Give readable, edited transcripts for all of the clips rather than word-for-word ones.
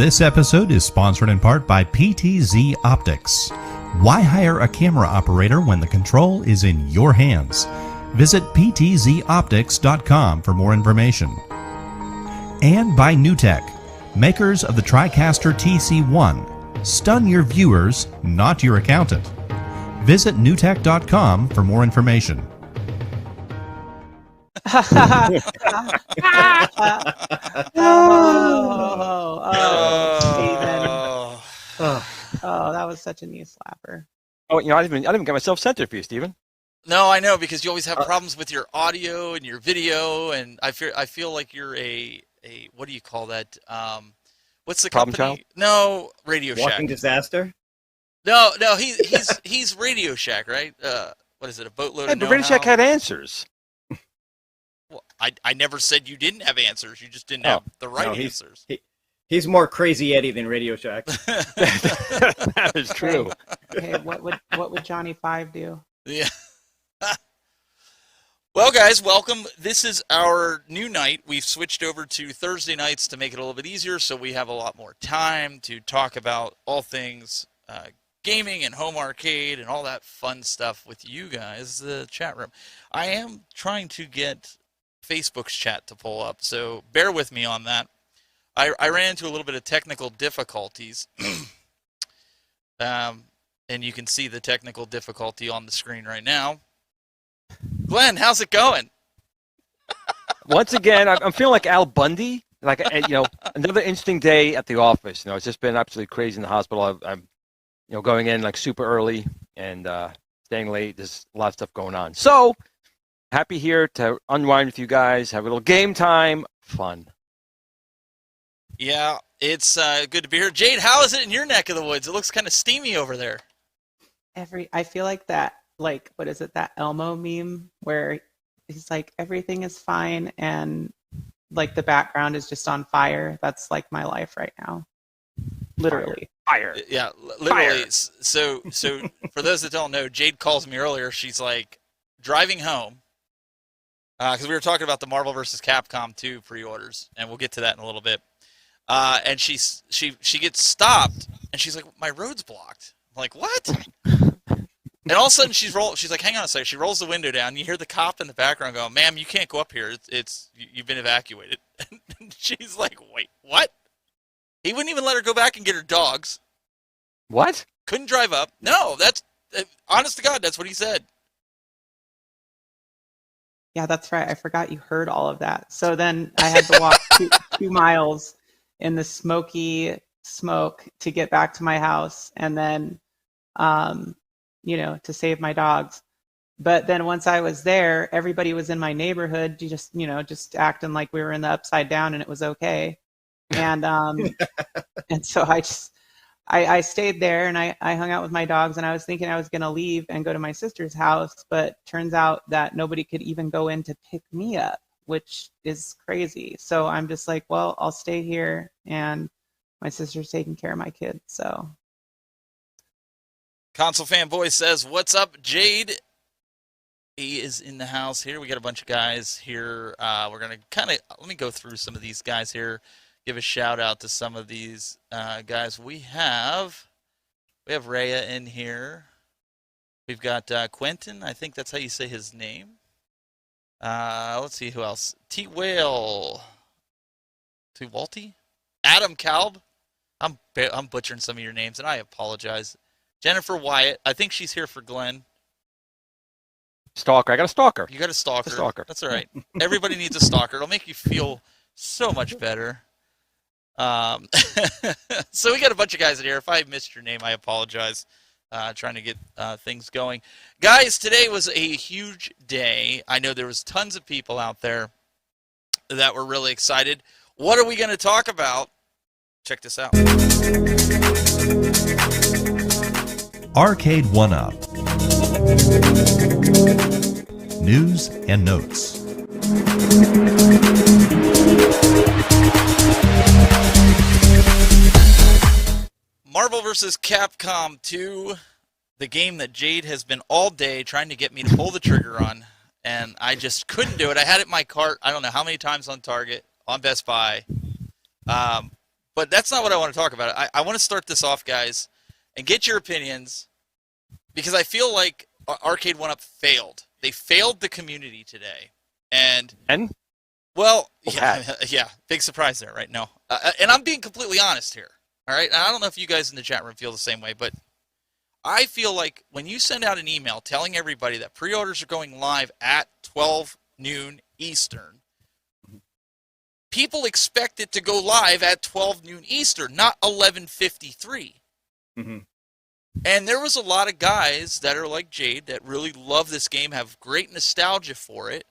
This episode is sponsored in part by PTZ Optics. Why hire a camera operator when the control is in your hands? Visit ptzoptics.com for more information. And by NewTek, makers of the TriCaster TC1. Stun your viewers, not your accountant. Visit newtek.com for more information. Oh, that was such a knee slapper. Oh, I didn't even get myself centered for you, Steven. No, I know, because you always have problems with your audio and your video, and I feel like you're a what do you call that? What's the Problem company? child? No, Radio Shack. Walking disaster? No, he's Radio Shack, right? What is it? A boatload Hey, of but Radio Shack had answers. Well, I never said you didn't have answers. You just didn't have the right answers. He's more Crazy Eddie than Radio Shack. That is true. Hey, what would Johnny Five do? Yeah. Well, guys, welcome. This is our new night. We've switched over to Thursday nights to make it a little bit easier, so we have a lot more time to talk about all things gaming and home arcade and all that fun stuff with you guys, the chat room. I am trying to get Facebook's chat to pull up, so bear with me on that. I ran into a little bit of technical difficulties, and you can see the technical difficulty on the screen right now. Glenn, how's it going? Once again, I'm feeling like Al Bundy. Like, another interesting day at the office. It's just been absolutely crazy in the hospital. I'm going in like super early and staying late. There's a lot of stuff going on. So, happy here to unwind with you guys, have a little game time, fun. Yeah, it's good to be here. Jade, how is it in your neck of the woods? It looks kind of steamy over there. I feel like that, like, what is it, that Elmo meme where he's like, everything is fine and like the background is just on fire. That's like my life right now. Literally. Fire. Yeah, literally. Fire. So for those that don't know, Jade calls me earlier. She's like driving home because we were talking about the Marvel vs. Capcom 2 pre-orders, and we'll get to that in a little bit. And she gets stopped, and she's like, my road's blocked. I'm like, what? And all of a sudden she's like, hang on a second. She rolls the window down. You hear the cop in the background go, ma'am, you can't go up here. You've been evacuated. And she's like, wait, what? He wouldn't even let her go back and get her dogs. What? Couldn't drive up. No, that's honest to God, that's what he said. Yeah, that's right. I forgot you heard all of that. So then I had to walk 2 miles in the smoky smoke to get back to my house, and then to save my dogs. But then once I was there, everybody was in my neighborhood, just acting like we were in the Upside Down and it was okay. And and so I stayed there and I hung out with my dogs, and I was thinking I was going to leave and go to my sister's house, but turns out that nobody could even go in to pick me up, which is crazy. So I'm just like, well, I'll stay here, and my sister's taking care of my kids, so. Console Fanboy says, what's up, Jade? He is in the house here. We got a bunch of guys here. We're going to let me go through some of these guys here. Give a shout out to some of these guys. We have Rhea in here. We've got Quentin. I think that's how you say his name. Let's see who else. T-Whale. T-Walty? Adam Kalb. I'm butchering some of your names, and I apologize. Jennifer Wyatt. I think she's here for Glenn. Stalker. I got a stalker. You got a stalker. Stalker. That's all right. Everybody needs a stalker. It'll make you feel so much better. So we got a bunch of guys in here. If I missed your name, I apologize. Trying to get things going. Guys, today was a huge day. I know there was tons of people out there that were really excited. What are we going to talk about? Check this out. Arcade1up. News and notes. Marvel vs. Capcom 2, the game that Jade has been all day trying to get me to pull the trigger on, and I just couldn't do it. I had it in my cart, I don't know how many times on Target, on Best Buy, But that's not what I want to talk about. I want to start this off, guys, and get your opinions, because I feel like Arcade1up failed. They failed the community today. And well, yeah, big surprise there, right? No. And I'm being completely honest here, all right? And I don't know if you guys in the chat room feel the same way, but I feel like when you send out an email telling everybody that pre-orders are going live at 12 noon Eastern, people expect it to go live at 12 noon Eastern, not 11:53. Mm-hmm. And there was a lot of guys that are like Jayde that really love this game, have great nostalgia for it,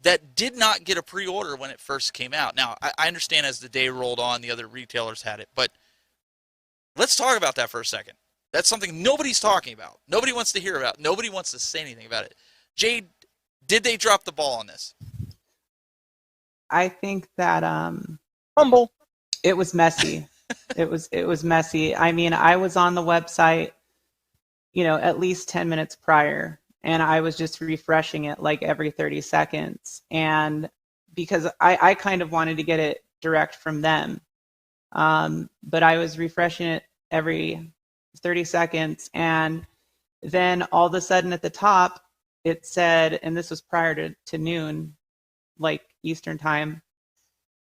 that did not get a pre-order when it first came out. Now, I understand as the day rolled on, the other retailers had it, but let's talk about that for a second. That's something nobody's talking about. Nobody wants to hear about. Nobody wants to say anything about it. Jayde, did they drop the ball on this? I think that Humble. it was messy. It was messy. I mean, I was on the website, at least 10 minutes prior, and I was just refreshing it like every 30 seconds. And because I kind of wanted to get it direct from them, but I was refreshing it every 30 seconds, and then all of a sudden at the top it said, and this was prior to noon, like Eastern time.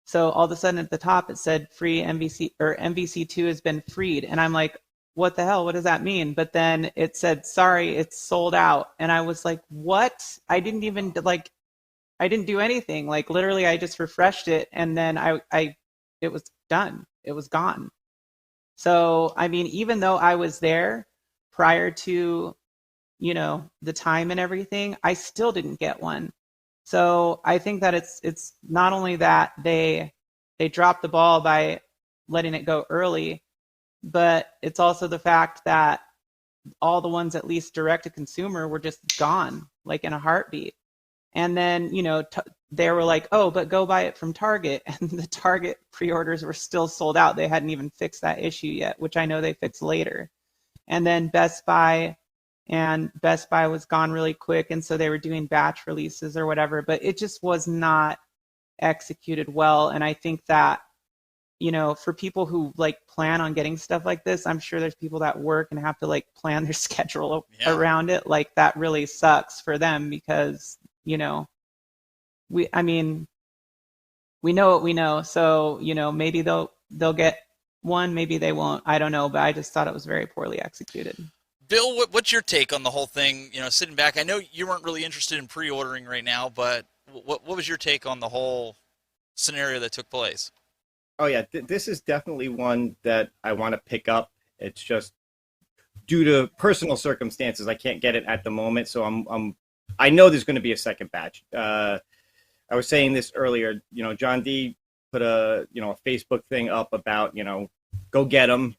So all of a sudden at the top it said free MVC, or MVC2 has been freed. And I'm like, what the hell? What does that mean? But then it said, sorry, it's sold out. And I was like, what? I didn't even I didn't do anything. Like literally I just refreshed it, and then it was done. It was gone. So, I mean, even though I was there prior to, the time and everything, I still didn't get one. So I think that it's not only that they dropped the ball by letting it go early, but it's also the fact that all the ones at least direct to consumer were just gone, like in a heartbeat. And then, they were like, oh, but go buy it from Target. And the Target pre-orders were still sold out. They hadn't even fixed that issue yet, which I know they fixed later. And then Best Buy was gone really quick, and so they were doing batch releases or whatever, but it just was not executed well. And I think that, for people who plan on getting stuff like this, I'm sure there's people that work and have to plan their schedule around it. Like that really sucks for them, because, we know what we know. So, maybe they'll get one, maybe they won't. I don't know, but I just thought it was very poorly executed. Bill, what's your take on the whole thing? Sitting back, I know you weren't really interested in pre-ordering right now, but what was your take on the whole scenario that took place? Oh yeah, this is definitely one that I want to pick up. It's just due to personal circumstances, I can't get it at the moment. So I know there's going to be a second batch. I was saying this earlier. John D put a Facebook thing up about go get them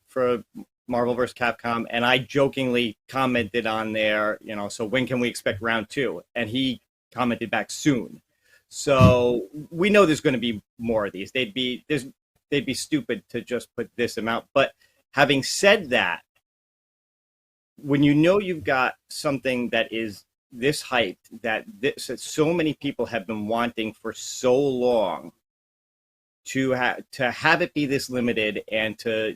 for Marvel vs. Capcom, and I jokingly commented on there, so when can we expect round 2? And he commented back soon. So we know there's going to be more of these. They'd be stupid to just put this amount. But having said that, when you've got something that is this hyped, that so many people have been wanting for so long, to have it be this limited, and to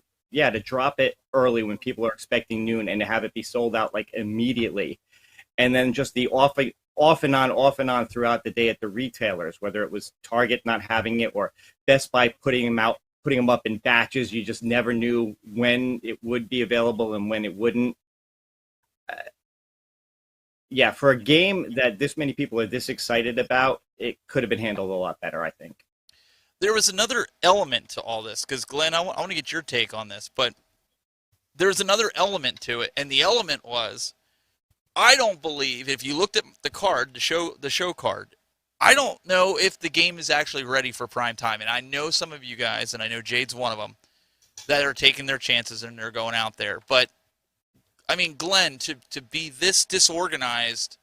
drop it early when people are expecting noon, and to have it be sold out immediately, and then just the off and on throughout the day at the retailers, whether it was Target not having it or Best Buy putting them up in batches. You just never knew when it would be available and when it wouldn't. For a game that this many people are this excited about, it could have been handled a lot better, I think. There was another element to all this, because Glenn, I want to get your take on this, but there's another element to it, and the element was, I don't believe, if you looked at the card, the show card, I don't know if the game is actually ready for prime time. And I know some of you guys, and I know Jayde's one of them, that are taking their chances and they're going out there. But, I mean, Glenn, to be this disorganized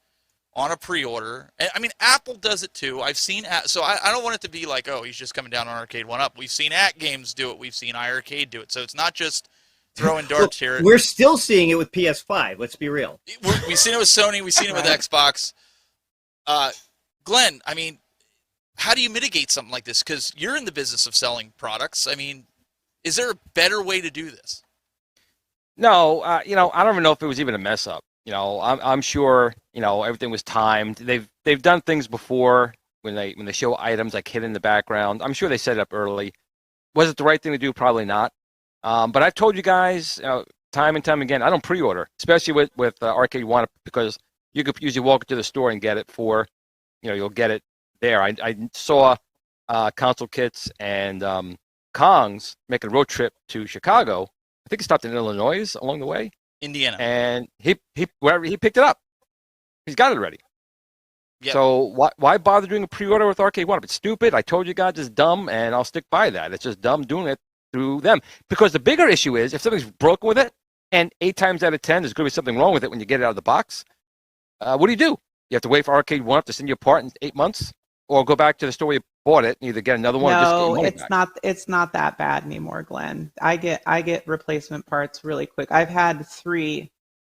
on a pre-order, I mean, Apple does it too. I've seen, so I don't want it to be like, oh, he's just coming down on Arcade1up. We've seen Games do it. We've seen iArcade do it. So it's not just throwing darts here. We're still seeing it with PS5. Let's be real. We've seen it with Sony. We've seen it with Xbox. Glenn, I mean, how do you mitigate something like this? Because you're in the business of selling products. I mean, is there a better way to do this? No, I don't even know if it was even a mess up. I'm sure, everything was timed. They've done things before when they show items like hidden in the background. I'm sure they set it up early. Was it the right thing to do? Probably not. But I've told you guys time and time again, I don't pre-order, especially with Arcade1up, because you could usually walk into the store and get it for, you'll get it there. I saw console kits and Kongs making a road trip to Chicago. I think he stopped in Illinois along the way. Indiana. And he picked it up. He's got it already. Yep. So why bother doing a pre-order with Arcade1up? It's stupid. I told you guys it's dumb, and I'll stick by that. It's just dumb doing it through them. Because the bigger issue is if something's broken with it, and 8 times out of 10 there's going to be something wrong with it when you get it out of the box, what do? You have to wait for Arcade1up to send you a part in 8 months, or go back to the store where you bought it and either get another one. No, or just get your money back. it's not that bad anymore, Glenn. I get replacement parts really quick. I've had 3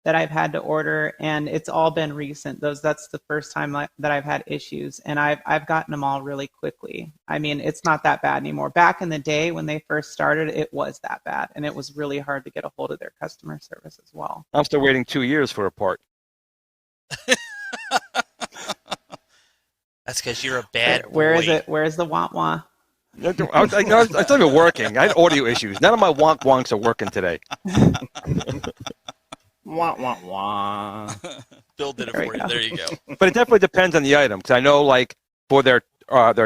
that I've had to order, and it's all been recent. That's the first time that I've had issues, and I've gotten them all really quickly. I mean, it's not that bad anymore. Back in the day when they first started, it was that bad, and it was really hard to get a hold of their customer service as well. I'm still waiting 2 years for a part. That's because you're a bad boy. Where is it? Where's the wah-wah? I was not even working. I had audio issues. None of my wonks are working today. Wah, wah, wah. Bill did it for you. There you go. But it definitely depends on the item. Because I know, like, for their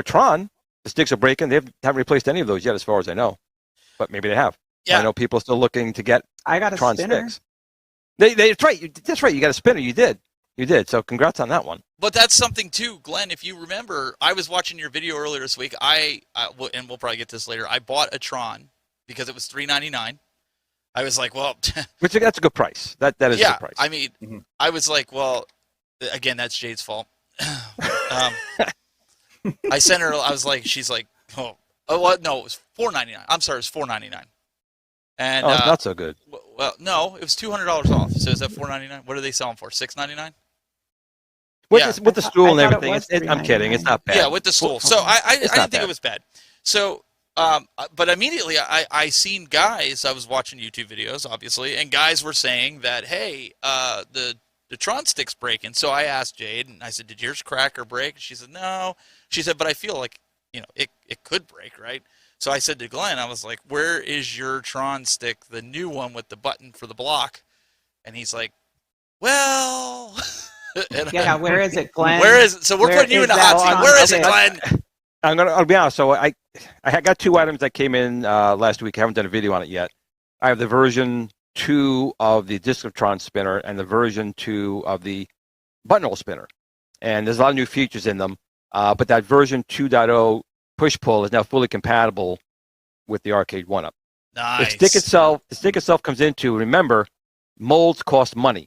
Tron, the sticks are breaking. They haven't replaced any of those yet, as far as I know. But maybe they have. Yeah. I know people are still looking to get I got a Tron spinner. sticks. That's right. That's right. You got a spinner. You did. So congrats on that one. But that's something too, Glenn. If you remember, I was watching your video earlier this week. And we'll probably get this later. I bought a Tron because it was $399. I was like, well, that's a good price. That is a good price. I mean, I was like, well, again, that's Jayde's fault. I sent her. I was like, she's like, oh, well, no, it was $499. I'm sorry, it was $499. And it's not so good. Well, no, it was $200 off. So is that $499? What are they selling for? $699? With the stool and everything. I'm kidding. It's not bad. Yeah, with the stool. So I didn't think it was bad. So, but immediately I seen guys. I was watching YouTube videos, obviously, and guys were saying that, hey, the Tron stick's breaking. So I asked Jayde, and I said, did yours crack or break? She said, no. She said, but I feel like it could break, right? So I said to Glenn, I was like, where is your Tron stick, the new one with the button for the block? And he's like, well. Yeah, where is it, Glenn? Where is it? So we're putting you in the hot seat. Where is it, Glenn? I'll be honest. So I got 2 items that came in last week. I haven't done a video on it yet. I have the version 2 of the Discotron spinner and the version 2 of the buttonhole spinner. And there's a lot of new features in them. But that version 2.0 push-pull is now fully compatible with the Arcade1up. Nice. The stick itself comes into, remember, molds cost money.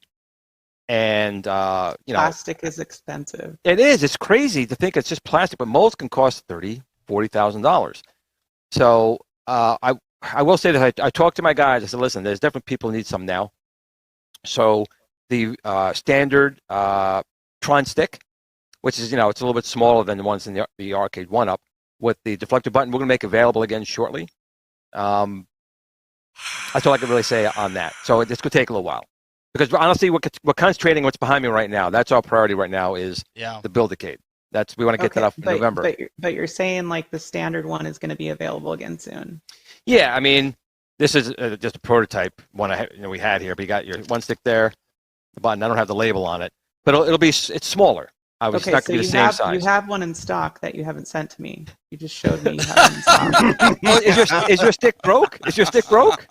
And, plastic is expensive. It is. It's crazy to think it's just plastic, but molds can cost $30,000, $40,000. So I will say that I talked to my guys. I said, listen, there's definitely people who need some now. So the standard Tron stick, which is, it's a little bit smaller than the ones in the Arcade1up, with the deflector button, we're going to make available again shortly. That's all I can really say on that. So it's going to take a little while. Because honestly, we're concentrating on what's behind me right now. That's our priority right now is the Build-A-Cade. We want to get that up in November. But you're saying like the standard one is going to be available again soon. Yeah, I mean, this is just a prototype one we had here. But you got your one stick there, the button. I don't have the label on it, but it's smaller. It's not going to be the same size. You have one in stock that you haven't sent to me. You just showed me you have it in stock. Well, is your stick broke? Is your stick broke?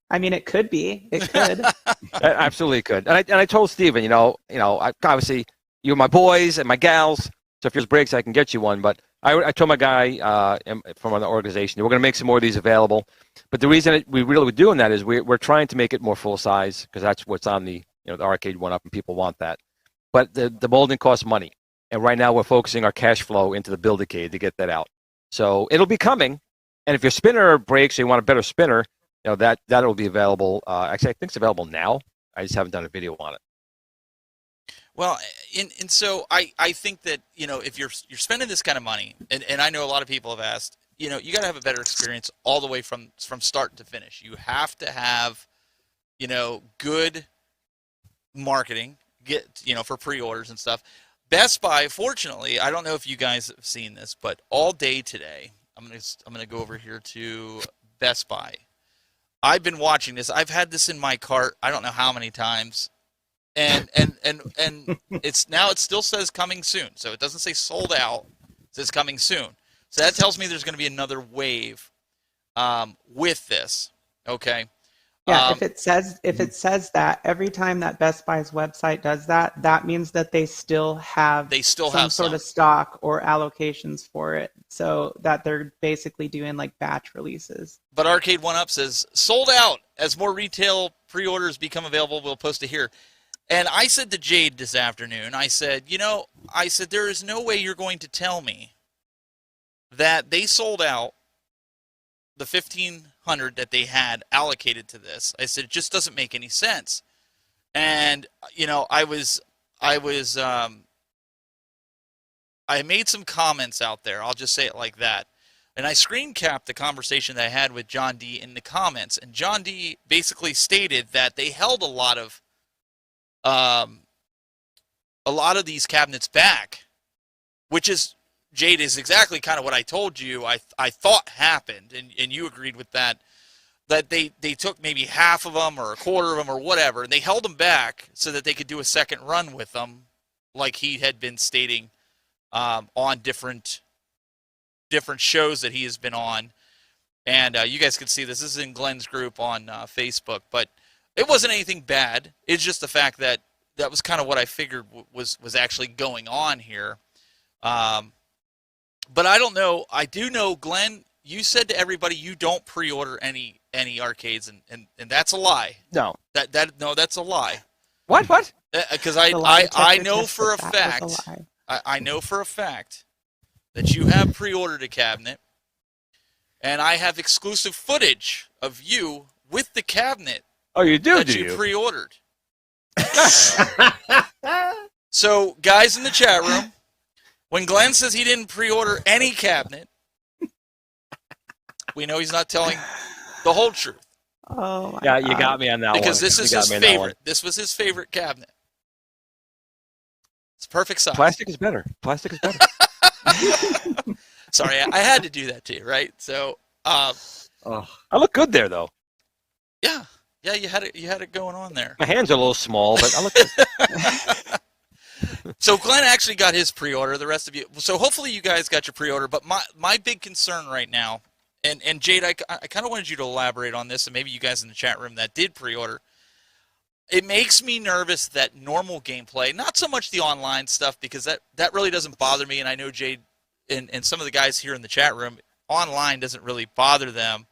I mean, it could be. It could. It absolutely could. And I told Steven, obviously you're my boys and my gals. So if yours breaks, I can get you one. But I told my guy from the organization, we're going to make some more of these available. But the reason we really were doing that is we're trying to make it more full size because that's what's on the Arcade1up and people want that. But the molding costs money. And right now we're focusing our cash flow into the Build-A-Cade to get that out. So it'll be coming. And if your spinner breaks or you want a better spinner, that'll be available. Actually, I think it's available now. I just haven't done a video on it. Well, and so I think that, if you're spending this kind of money, and I know a lot of people have asked, you got to have a better experience all the way from start to finish. You have to have, good marketing, for pre-orders and stuff. Best Buy, fortunately, I don't know if you guys have seen this, but all day today, I'm gonna go over here to Best Buy. I've been watching this. I've had this in my cart, I don't know how many times. And it still says coming soon. So it doesn't say sold out. It says coming soon. So that tells me there's going to be another wave with this. Okay. Yeah, if it says that every time that Best Buy's website does that, that means that they still have some sort of stock or allocations for it, so that they're basically doing like batch releases. But Arcade1up says sold out. As more retail pre-orders become available, we'll post it here. And I said to Jayde this afternoon, I said, there is no way you're going to tell me that they sold out the 1,500 that they had allocated to this. I said, it just doesn't make any sense. And, I made some comments out there. I'll just say it like that. And I screen capped the conversation that I had with John D in the comments. And John D basically stated that they held a lot of these cabinets back, which is, Jayde, is exactly kind of what I told you I thought happened, and you agreed with that they took maybe half of them or a quarter of them or whatever, and they held them back so that they could do a second run with them, like he had been stating on different shows that he has been on. And you guys can see this is in Glen's group on Facebook, but it wasn't anything bad. It's just the fact that was kind of what I figured was actually going on here. But I don't know. I do know, Glen, you said to everybody you don't pre-order any arcades, and that's a lie. No. That's a lie. What? Because I know for a fact, I know for a fact that you have pre-ordered a cabinet, and I have exclusive footage of you with the cabinet. Oh, you do? That you pre-ordered. So, guys in the chat room, when Glen says he didn't pre-order any cabinet, we know he's not telling the whole truth. Oh, yeah, you got me on that one. Because this is his favorite. This was his favorite cabinet. It's perfect size. Plastic is better. Sorry, I had to do that to you, right? So, I look good there, though. Yeah, you had it going on there. My hands are a little small, but I look good. So Glen actually got his pre-order. The rest of you, so hopefully you guys got your pre-order. But my big concern right now, and Jayde, I kind of wanted you to elaborate on this, and maybe you guys in the chat room that did pre-order. It makes me nervous that normal gameplay, not so much the online stuff, because that really doesn't bother me, and I know Jayde and some of the guys here in the chat room, online doesn't really bother them.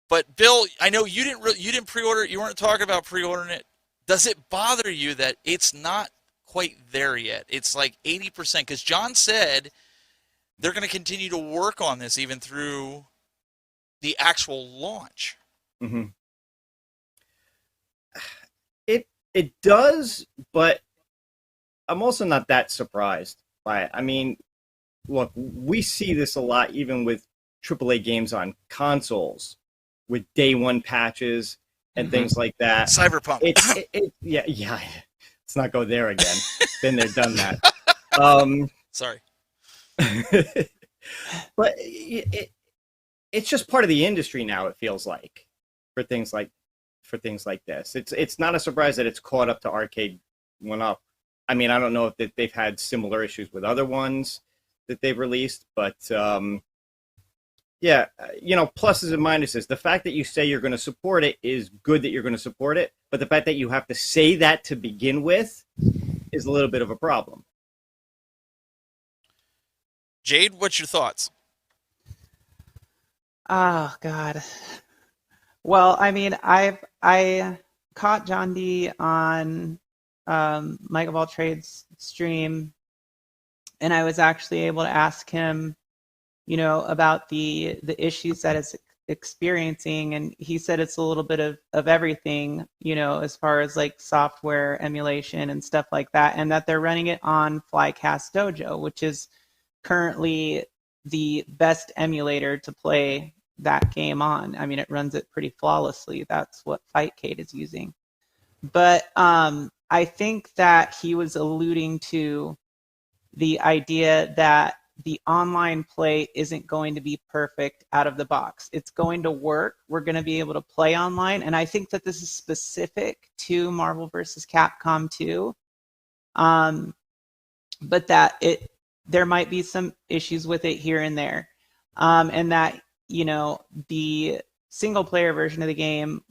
But Bill, I know you didn't pre-order it. You weren't talking about pre-ordering it. Does it bother you that it's not quite there yet? It's like 80%, because John said they're going to continue to work on this even through the actual launch. Mm-hmm. It does, but I'm also not that surprised by it. I mean, look, we see this a lot even with AAA games on consoles with day one patches and things like that. Cyberpunk. Yeah. Let's not go there again. Been there, done that. Sorry. But it's just part of the industry now, it feels like, for things like this. It's not a surprise that it's caught up to Arcade1up. I mean, I don't know if they've had similar issues with other ones that they've released, but yeah, pluses and minuses. The fact that you say you're going to support it is good that you're going to support it, but the fact that you have to say that to begin with is a little bit of a problem. Jayde, what's your thoughts? Oh, God. Well, I mean, I caught John D on Mike of All Trades stream, and I was actually able to ask him, about the issues that experiencing, and he said it's a little bit of everything, as far as like software emulation and stuff like that, and that they're running it on Flycast Dojo, which is currently the best emulator to play that game on. I mean, it runs it pretty flawlessly. That's what Fightcade is using. But I think that he was alluding to the idea that the online play isn't going to be perfect out of the box. It's going to work. We're going to be able to play online. And I think that this is specific to Marvel vs. Capcom 2. But that there might be some issues with it here and there. And that, the single player version of the game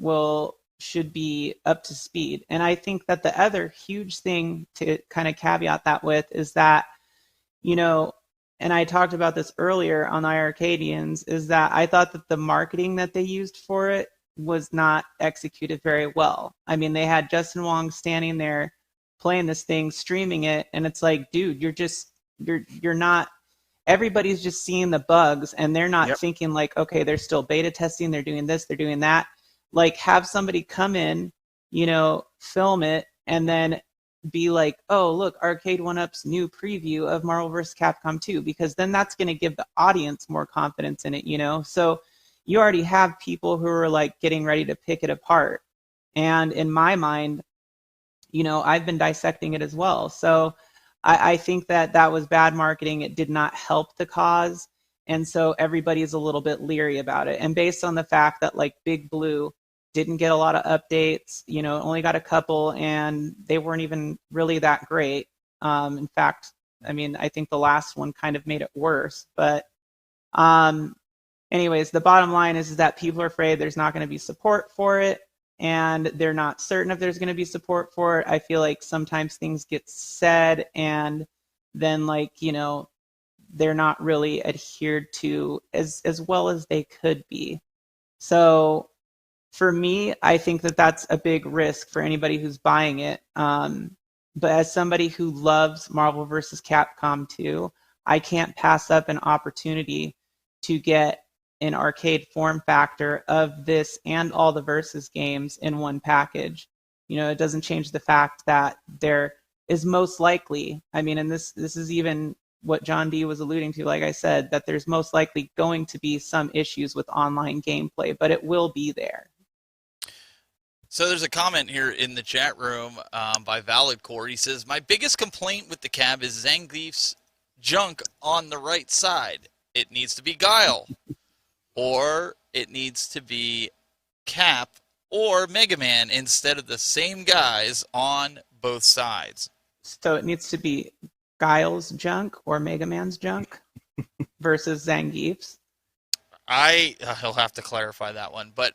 should be up to speed. And I think that the other huge thing to kind of caveat that with is that, and I talked about this earlier on the Arcadians, is that I thought that the marketing that they used for it was not executed very well. I mean, they had Justin Wong standing there playing this thing, streaming it, and it's like, dude, you're not, everybody's just seeing the bugs, and they're not thinking like, okay, they're still beta testing, they're doing this, they're doing that. Like, have somebody come in, film it, and then be like, oh, look, Arcade1up's new preview of Marvel vs. Capcom 2, because then that's going to give the audience more confidence in it, So you already have people who are like getting ready to pick it apart. And in my mind, I've been dissecting it as well. So I think that was bad marketing. It did not help the cause. And so everybody is a little bit leery about it. And based on the fact that like Big Blue didn't get a lot of updates, only got a couple, and they weren't even really that great. In fact, I mean, I think the last one kind of made it worse. But anyways, the bottom line is that people are afraid there's not going to be support for it, and they're not certain if there's going to be support for it. I feel like sometimes things get said, and then like, they're not really adhered to as well as they could be. So for me, I think that that's a big risk for anybody who's buying it. But as somebody who loves Marvel vs. Capcom 2, I can't pass up an opportunity to get an arcade form factor of this and all the Versus games in one package. It doesn't change the fact that there is most likely, I mean, and this is even what John D was alluding to, like I said, that there's most likely going to be some issues with online gameplay, but it will be there. So there's a comment here in the chat room by Validcore. He says, my biggest complaint with the cab is Zangief's junk on the right side. It needs to be Guile, or it needs to be Cap or Mega Man instead of the same guys on both sides. So it needs to be Guile's junk or Mega Man's junk versus Zangief's. He'll have to clarify that one, but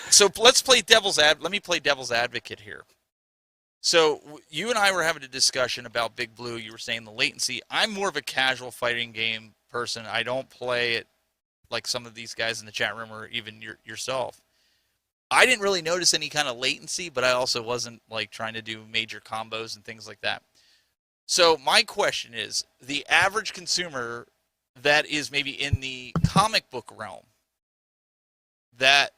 so let's play let me play devil's advocate here. So you and I were having a discussion about Big Blue. You were saying the latency. I'm more of a casual fighting game person. I don't play it like some of these guys in the chat room or even yourself. I didn't really notice any kind of latency, but I also wasn't like trying to do major combos and things like that. So my question is, the average consumer that is maybe in the comic book realm that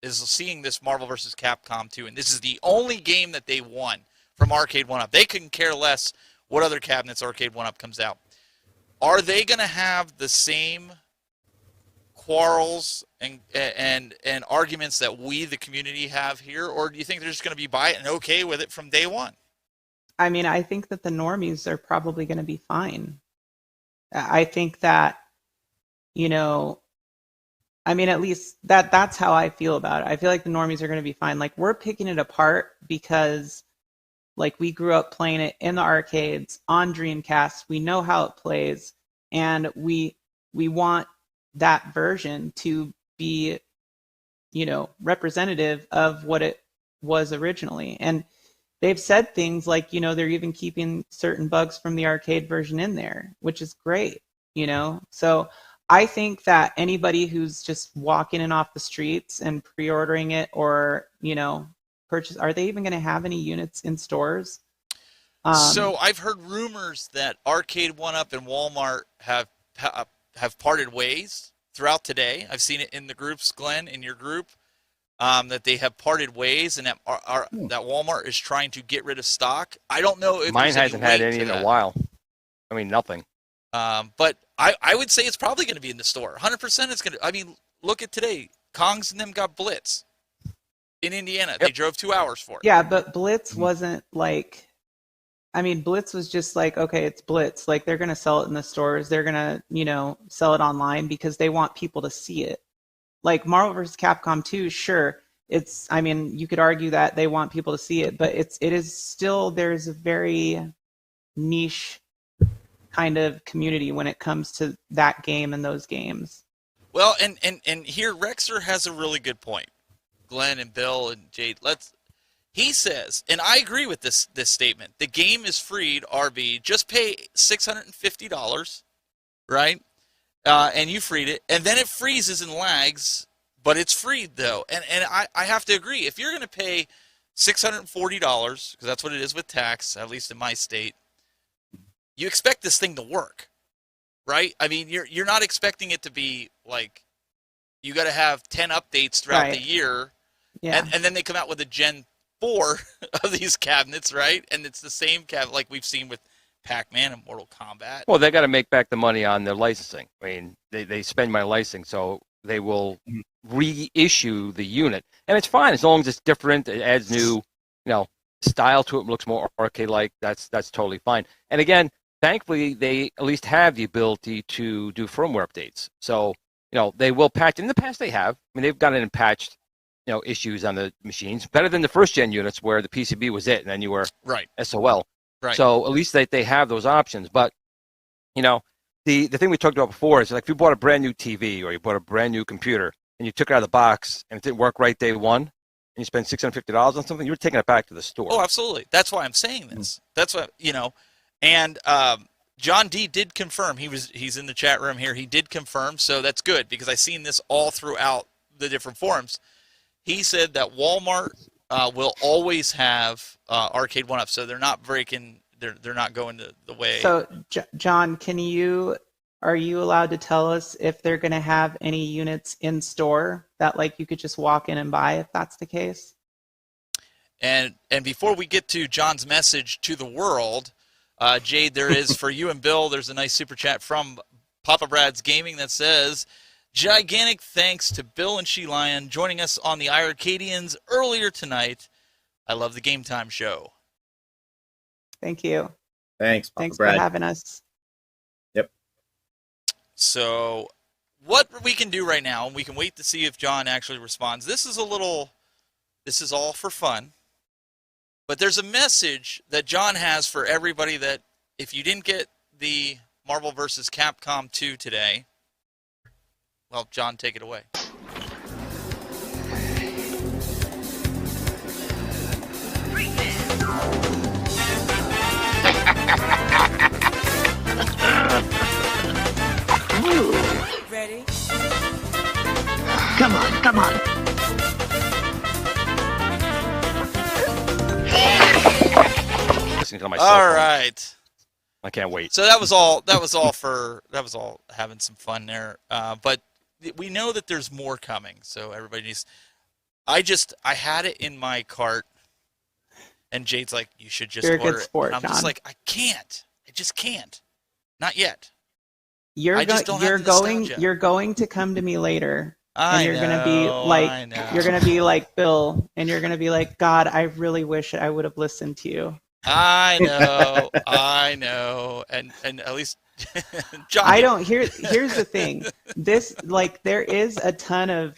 is seeing this Marvel vs. Capcom 2, and this is the only game that they won from Arcade1up. They couldn't care less what other cabinets Arcade1up comes out. Are they going to have the same quarrels and arguments that we, the community, have here, or do you think they're just going to be by it and okay with it from day one? I mean, I think that the normies are probably going to be fine. I think that, I mean, at least that's how I feel about it. I feel like the normies are going to be fine. Like, we're picking it apart because, like, we grew up playing it in the arcades on Dreamcast. We know how it plays, and we want that version to be, representative of what it was originally. And they've said things like, they're even keeping certain bugs from the arcade version in there, which is great, So I think that anybody who's just walking in off the streets and pre-ordering it or, purchase, are they even going to have any units in stores? So I've heard rumors that Arcade1up and Walmart have have parted ways throughout today. I've seen it in the groups, Glenn, in your group, that they have parted ways, and that that Walmart is trying to get rid of stock. I don't know if mine hasn't had any in a while. I mean, nothing. But I would say it's probably going to be in the store. 100% it's going to. I mean, look at today. Kongs and them got Blitz in Indiana. Yep. They drove 2 hours for it. Yeah, but Blitz wasn't like. I mean, Blitz was just like, okay, it's Blitz. Like, they're going to sell it in the stores. They're going to, you know, sell it online because they want people to see it. Like, Marvel vs. Capcom 2, sure. It's, I mean, you could argue that they want people to see it, but it is still, there's a very niche kind of community when it comes to that game and those games. Well, and here, Rexer has a really good point. Glenn and Bill and Jade, he says, and I agree with this statement, the game is freed, RB, just pay $650, right? And you freed it, and then it freezes and lags, but it's freed, though. And I have to agree, if you're going to pay $640, because that's what it is with tax, at least in my state, you expect this thing to work, right? I mean, you're not expecting it to be like, you got to have 10 updates throughout the year, and then they come out with a Gen 4 of these cabinets, right? And it's the same cabinet like we've seen with Pac-Man and Mortal Kombat. Well, they got to make back the money on their licensing. I mean, they spend my licensing, so they will reissue the unit, and it's fine as long as it's different. It adds new, style to it. Looks more arcade-like. That's totally fine. And again, thankfully, they at least have the ability to do firmware updates. So they will patch. In the past, they have. I mean, they've gotten it and patched. Issues on the machines, better than the first gen units where the PCB was it, and then you were SOL. Right. So at least they have those options. But the thing we talked about before is like if you bought a brand new TV or you bought a brand new computer and you took it out of the box and it didn't work right day one, and you spent $650 on something, you were taking it back to the store. Oh, absolutely. That's why I'm saying this. That's what and John D did confirm. He's in the chat room here. He did confirm, so that's good because I've seen this all throughout the different forums. He said that Walmart will always have Arcade1up, so they're not breaking. They're not going the way. So, John, are you allowed to tell us if they're going to have any units in store that like you could just walk in and buy if that's the case? And before we get to John's message to the world, Jade, there is for you and Bill. There's a nice super chat from Papa Brad's Gaming that says, gigantic thanks to Bill and Shelion joining us on the iArcadians earlier tonight. I love the Game Time show. Thank you. Thanks, Papa Thanks Brad. for having us. Yep. So what we can do right now, and we can wait to see if John actually responds. This is all for fun. But there's a message that John has for everybody that if you didn't get the Marvel vs. Capcom 2 today, well, John, take it away. Ready? Come on. Listening to my cell phone. All right. I can't wait. So that was all having some fun there. But we know that there's more coming, so everybody needs. I had it in my cart, and Jade's like, "You should just order it." And I'm just like, "I can't. I just can't. Not yet." You're going to come to me later, and you're gonna be like Bill, and you're gonna be like, "God, I really wish I would have listened to you." I know, and at least. John, I don't. Here's the thing. There is a ton of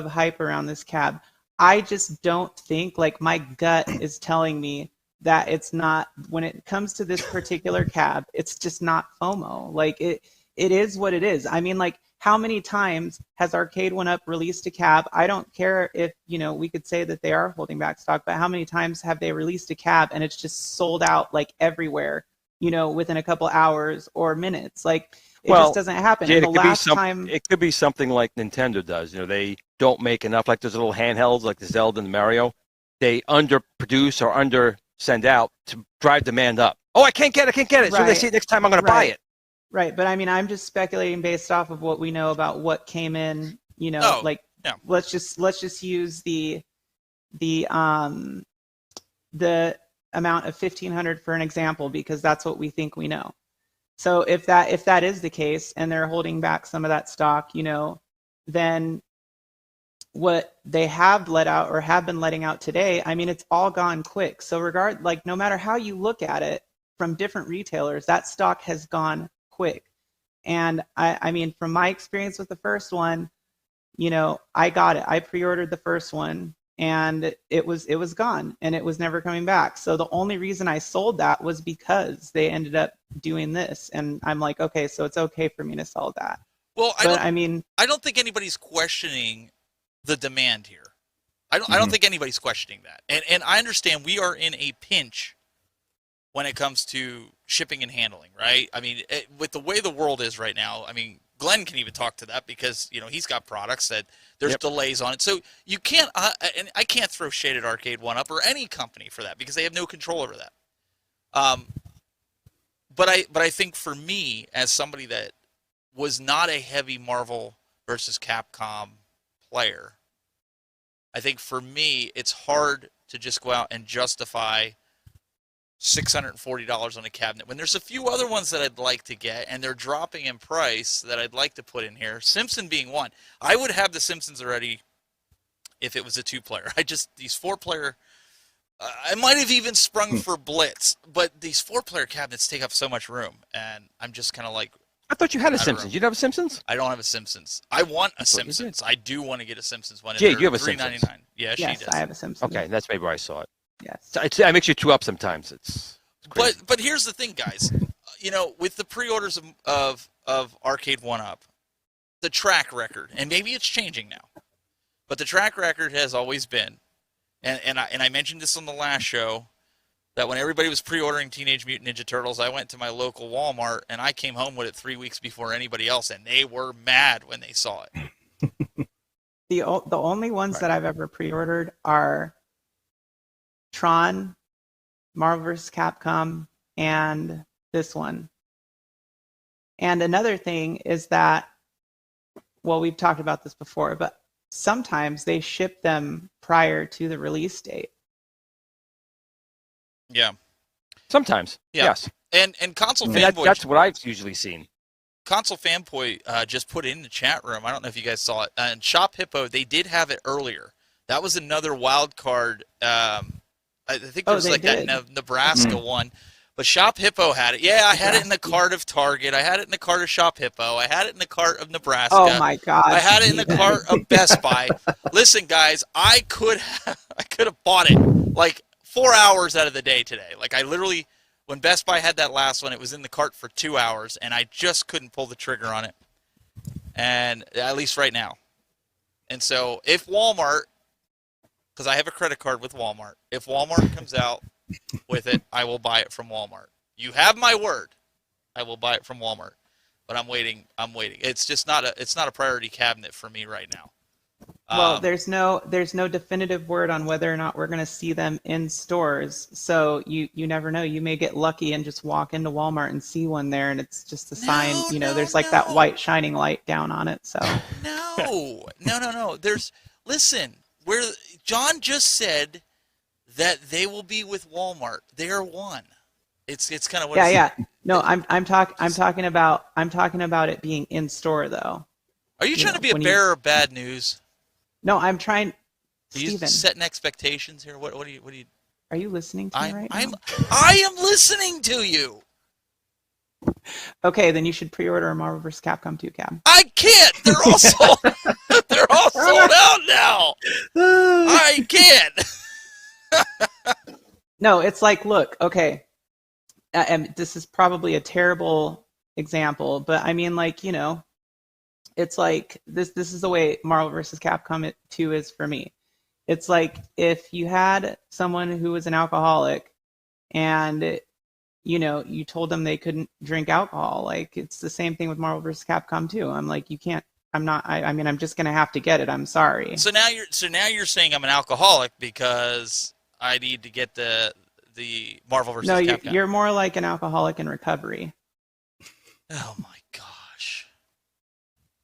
hype around this cab. I just don't think my gut is telling me that it's not. When it comes to this particular cab, it's just not FOMO. It is what it is. I mean, how many times has Arcade1up released a cab? I don't care if we could say that they are holding back stock, but how many times have they released a cab and it's just sold out everywhere? Within a couple hours or minutes. It just doesn't happen. Jade, It could be something like Nintendo does. They don't make enough, like those little handhelds like the Zelda and the Mario. They underproduce or under send out to drive demand up. Oh, I can't get it. So they see it next time, I'm going to buy it. Right, but I mean, I'm just speculating based off of what we know about what came in. Oh, Like yeah. let's just use the amount of 1,500 for an example, because that's what we think we know. So if that is the case, and they're holding back some of that stock, then what they have let out or have been letting out today, I mean, it's all gone quick. So no matter how you look at it from different retailers, that stock has gone quick. And I mean, from my experience with the first one, I got it. I pre-ordered the first one, and it was gone, and it was never coming back. So the only reason I sold that was because they ended up doing this, and I'm like, okay, so it's okay for me to sell that. Well, I don't think anybody's questioning the demand here. I don't think anybody's questioning that. And I understand we are in a pinch when it comes to shipping and handling, right? I mean, with the way the world is right now, I mean, Glenn can even talk to that because, he's got products that there's delays on it. So you can't, and I can't throw shade at Arcade1up or any company for that because they have no control over that. But I think for me, as somebody that was not a heavy Marvel versus Capcom player, I think for me, it's hard to just go out and justify $640 on a cabinet when there's a few other ones that I'd like to get, and they're dropping in price that I'd like to put in here. Simpson being one. I would have the Simpsons already if it was a 2-player. These 4-player, I might have even sprung for Blitz, but these 4-player cabinets take up so much room, and I'm just kind of like, I thought you had a Simpsons. You don't have a Simpsons? I don't have a Simpsons. I want a Simpsons. I do want to get a Simpsons one. Jayde, you have a Simpsons. $3.99. Yeah, yes, she does. I have a Simpsons. Okay, that's maybe where I saw it. Yes. I mix you two up sometimes. It's crazy. But here's the thing, guys. With the pre-orders of Arcade1up, the track record, and maybe it's changing now, but the track record has always been, and I mentioned this on the last show, that when everybody was pre-ordering Teenage Mutant Ninja Turtles, I went to my local Walmart, and I came home with it 3 weeks before anybody else, and they were mad when they saw it. The only ones that I've ever pre-ordered are Tron, Marvel vs. Capcom, and this one. And another thing is that, well, we've talked about this before, but sometimes they ship them prior to the release date. Yeah. Sometimes. Yeah. Yes. And Console Fanboy. That's what I've usually seen. Console Fanboy just put it in the chat room. I don't know if you guys saw it. And Shop Hippo, they did have it earlier. That was another wild card. I think there was that Nebraska one. But Shop Hippo had it. Yeah, I had it in the cart of Target. I had it in the cart of Shop Hippo. I had it in the cart of Nebraska. Oh my God! I had it in the cart of Best Buy. Listen, guys, I could have bought it like 4 hours out of the day today. Like I literally, when Best Buy had that last one, it was in the cart for 2 hours, and I just couldn't pull the trigger on it. And at least right now. And so if Walmart, because I have a credit card with Walmart, if Walmart comes out with it, I will buy it from Walmart. You have my word. I will buy it from Walmart. But I'm waiting. It's just not a priority cabinet for me right now. Well, there's no definitive word on whether or not we're going to see them in stores. So you never know. You may get lucky and just walk into Walmart and see one there, and it's just a sign. There's like that white shining light down on it. So no. Listen, John just said that they will be with Walmart. They are one. It's kind of what. Yeah. No, I'm talking about it being in store though. Are you trying to be a bearer of bad news? No, I'm trying. Are you Steven, setting expectations here? What are you? Are you listening to me right now? I am listening to you. Okay, then you should pre-order a Marvel vs. Capcom 2 cab. I can't. They're all sold. They're all sold out now. I can't. No, it's like, look, okay, and this is probably a terrible example, but I mean, like, it's like this is the way Marvel vs. Capcom 2 is for me. It's like if you had someone who was an alcoholic and you told them they couldn't drink alcohol. Like, it's the same thing with Marvel vs. Capcom 2. I'm like, you can't. I'm not. I mean, I'm just gonna have to get it. I'm sorry. So now you're saying I'm an alcoholic because I need to get the Marvel vs. Capcom. No, you're more like an alcoholic in recovery. Oh my gosh.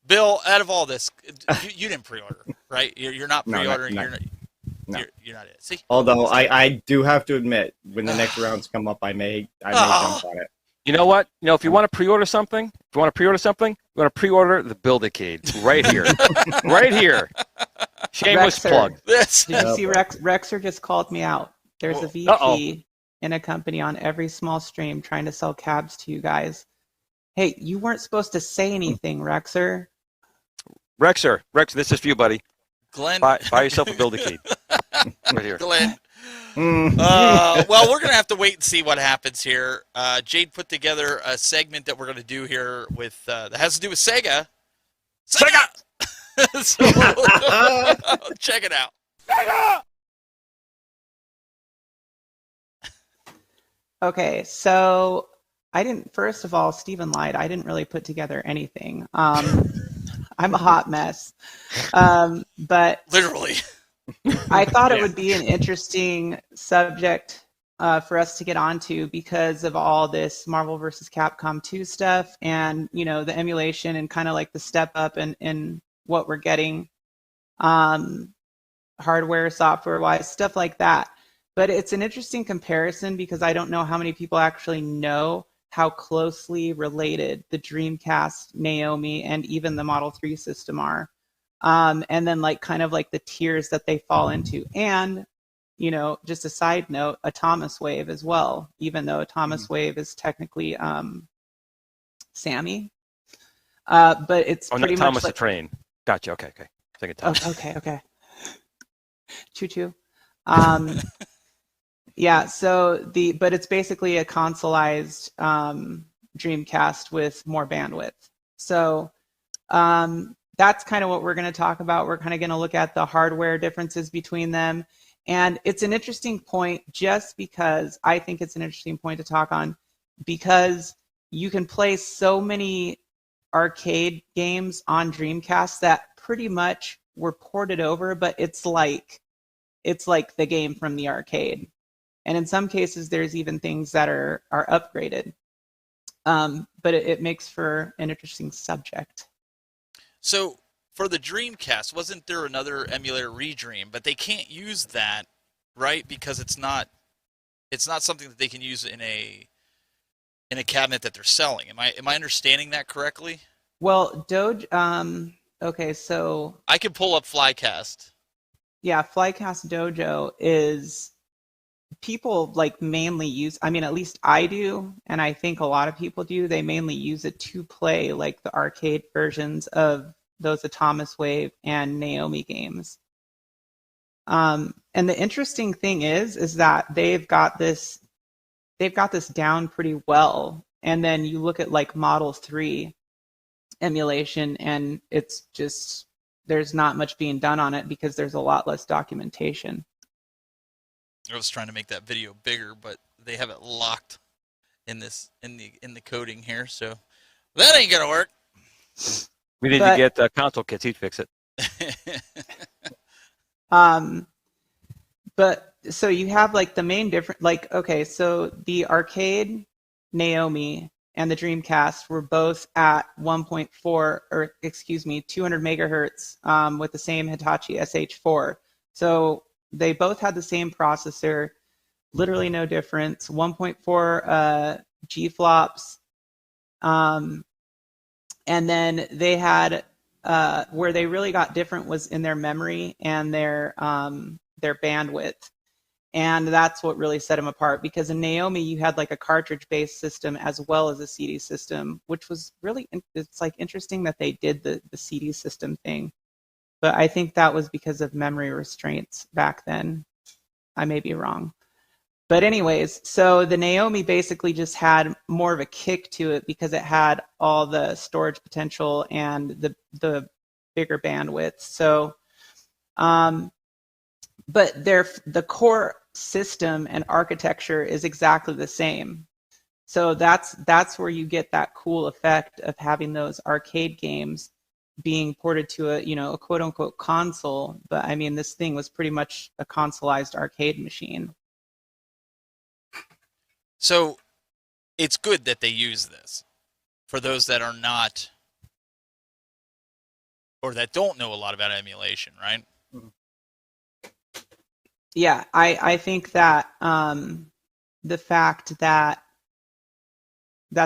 Bill, out of all this, you didn't pre-order, right? You're not No, pre-ordering. no. You're not it. See. Although I do have to admit, when the next rounds come up, I may jump on it. You know what? If you want to pre-order something, you want to pre-order the Build-A-Cade right here. Right here. Shameless Rexer. plug. This. Did you see Rexer just called me out? There's a VP Uh-oh. in a company on every small stream trying to sell cabs to you guys. Hey, you weren't supposed to say anything, Rexer. Rexer, this is for you, buddy. Glenn. Buy yourself a Build-A-Cade. Right here. Glenn. Well, we're going to have to wait and see what happens here. Jayde put together a segment that we're going to do here with that has to do with Sega. Sega! So, check it out. Sega! Okay, so first of all, Steven lied. I didn't really put together anything. I'm a hot mess. But Literally. I thought it would be an interesting subject for us to get onto because of all this Marvel vs. Capcom 2 stuff and, the emulation and kind of like the step up in what we're getting hardware, software-wise, stuff like that. But it's an interesting comparison because I don't know how many people actually know how closely related the Dreamcast, Naomi, and even the Model 3 system are. And then kind of the tiers that they fall into. And, just a side note, Atomus Wave as well, even though Atomus Wave is technically Sammy. But it's pretty not much Thomas the Train. Gotcha. Okay. Second time. Okay. Choo-choo. Yeah, but it's basically a consoleized Dreamcast with more bandwidth. So that's kind of what we're going to talk about. We're kind of going to look at the hardware differences between them. And it's an interesting point just because I think it's an interesting point to talk on because you can play so many arcade games on Dreamcast that pretty much were ported over, but it's like the game from the arcade. And in some cases, there's even things that are upgraded. But it makes for an interesting subject. So for the Dreamcast, wasn't there another emulator, Redream? But they can't use that, right? Because it's not something that they can use in a cabinet that they're selling. Am I understanding that correctly? Well, Dojo. Okay, so I can pull up Flycast. Yeah, Flycast Dojo is people mainly use. I mean, at least I do, and I think a lot of people do. They mainly use it to play the arcade versions of those Atomus Wave and Naomi games. And the interesting thing is that they've got this down pretty well. And then you look at Model 3 emulation, and it's just there's not much being done on it because there's a lot less documentation. I was trying to make that video bigger, but they have it locked in the coding here, so that ain't gonna work. We need to get console kits. He'd fix it. But so you have the main difference. Okay, so the arcade Naomi and the Dreamcast were both at 200 megahertz with the same Hitachi SH4. So they both had the same processor, literally no difference. 1.4 G-flops. And then they had where they really got different was in their memory and their bandwidth. And that's what really set them apart because in Naomi, you had a cartridge-based system as well as a CD system, which was really, it's interesting that they did the CD system thing. But I think that was because of memory restraints back then. I may be wrong. But anyways, so the Naomi basically just had more of a kick to it because it had all the storage potential and the bigger bandwidth. So, but the core system and architecture is exactly the same. So that's where you get that cool effect of having those arcade games being ported to a quote unquote console. But I mean, this thing was pretty much a consoleized arcade machine. So it's good that they use this. for those that are not or that don't know a lot about emulation, right? Yeah, I think that the fact that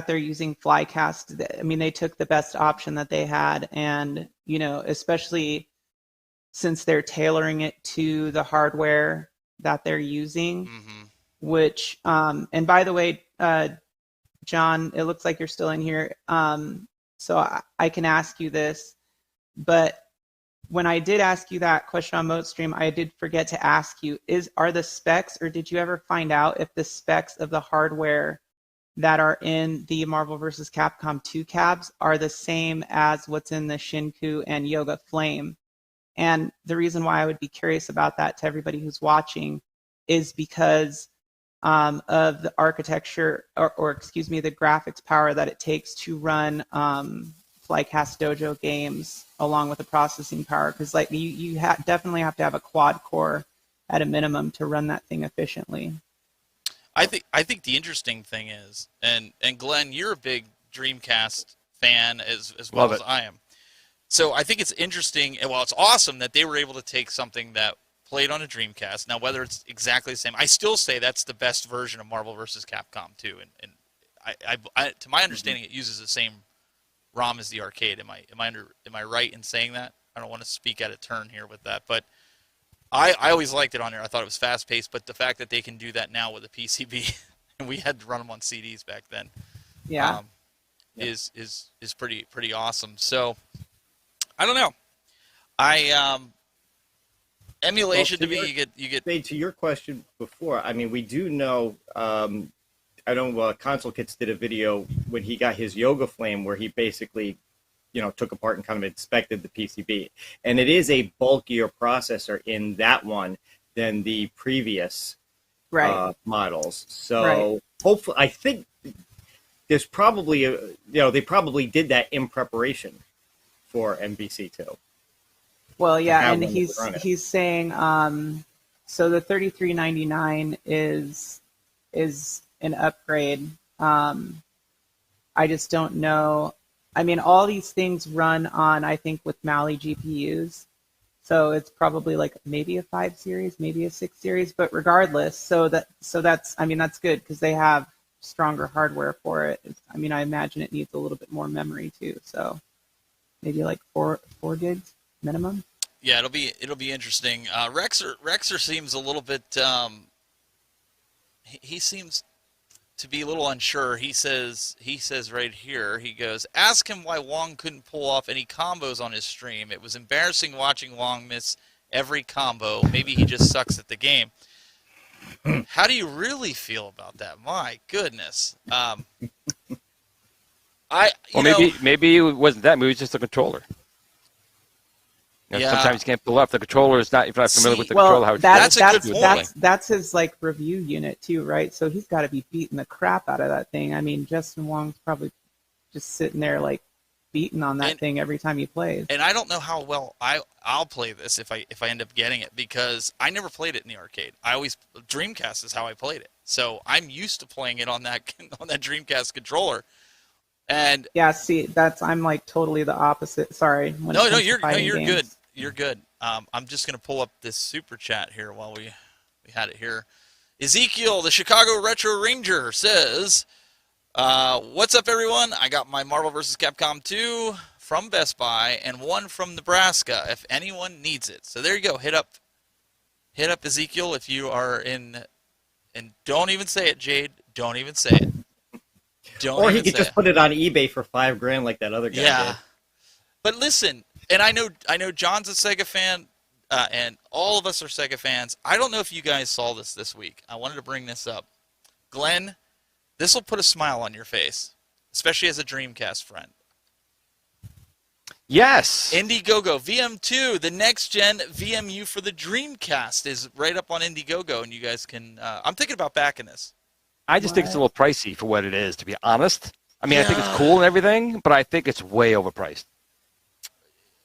they're using Flycast, I mean, they took the best option that they had, and especially since they're tailoring it to the hardware that they're using, which and by the way, John, it looks like you're still in here, so I can ask you this, but when I did ask you that question on ModeStream, I did forget to ask you, are the specs, or did you ever find out if the specs of the hardware that are in the Marvel vs. Capcom 2 cabs are the same as what's in the Shinku and Yoga Flame? And the reason why I would be curious about that to everybody who's watching is because of the architecture, or excuse me, the graphics power that it takes to run Flycast Dojo games along with the processing power, because like you definitely have to have a quad core at a minimum to run that thing efficiently. I think the interesting thing is, and Glenn, you're a big Dreamcast fan as well as I am. So I think it's interesting, and well, it's awesome that they were able to take something that played on a Dreamcast. Now, whether it's exactly the same, I still say that's the best version of Marvel vs. Capcom 2, and I to my understanding, it uses the same ROM as the arcade. Am I right in saying that? I don't want to speak out of turn here with that, but I always liked it on there. I thought it was fast paced, but the fact that they can do that now with a PCB, and we had to run them on CDs back then, is pretty awesome. So I don't know. Emulation to me, you get. To your question before, I mean, we do know. I know Console Kits did a video when he got his Yoga Flame where he basically, took apart and kind of inspected the PCB. And it is a bulkier processor in that one than the previous models. So hopefully, I think there's probably, they probably did that in preparation for MVC2. Well, yeah, and he's saying, so the $33.99 is an upgrade. I just don't know. I mean, all these things run on, I think, with Mali GPUs. So it's probably like maybe a 5 series, maybe a 6 series, but regardless, so that's good because they have stronger hardware for it. I mean, I imagine it needs a little bit more memory too. So maybe like 4 gigs minimum. Yeah, it'll be interesting. Rexer seems a little bit. He seems to be a little unsure. He says right here, he goes, ask him why Wong couldn't pull off any combos on his stream. It was embarrassing watching Wong miss every combo. Maybe he just sucks at the game. How do you really feel about that? My goodness. Maybe it wasn't that. Maybe it was just the controller. Sometimes you can't pull off the controller. If you're not familiar with the controller, how that's a good point. That's his like review unit too, right? So he's got to be beating the crap out of that thing. I mean, Justin Wong's probably just sitting there like beating on that thing every time he plays. And I don't know how well I'll play this if I end up getting it, because I never played it in the arcade. Dreamcast is how I played it, so I'm used to playing it on that Dreamcast controller. And yeah, see, I'm like totally the opposite. Sorry. You're good. You're good. I'm just going to pull up this super chat here while we had it here. Ezekiel, the Chicago Retro Ranger, says, what's up, everyone? I got my Marvel vs. Capcom 2 from Best Buy and one from Nebraska if anyone needs it. So there you go. Hit up Ezekiel if you are in, and don't even say it, Jade. Don't even say it. Or he could just put it on eBay for $5,000 like that other guy did. But listen, and I know John's a Sega fan, and all of us are Sega fans. I don't know if you guys saw this week. I wanted to bring this up. Glenn, this will put a smile on your face, especially as a Dreamcast friend. Yes. Indiegogo VM2, the next gen VMU for the Dreamcast, is right up on Indiegogo, and you guys can. I'm thinking about backing this. I just think it's a little pricey for what it is, to be honest. I mean, I think it's cool and everything, but I think it's way overpriced.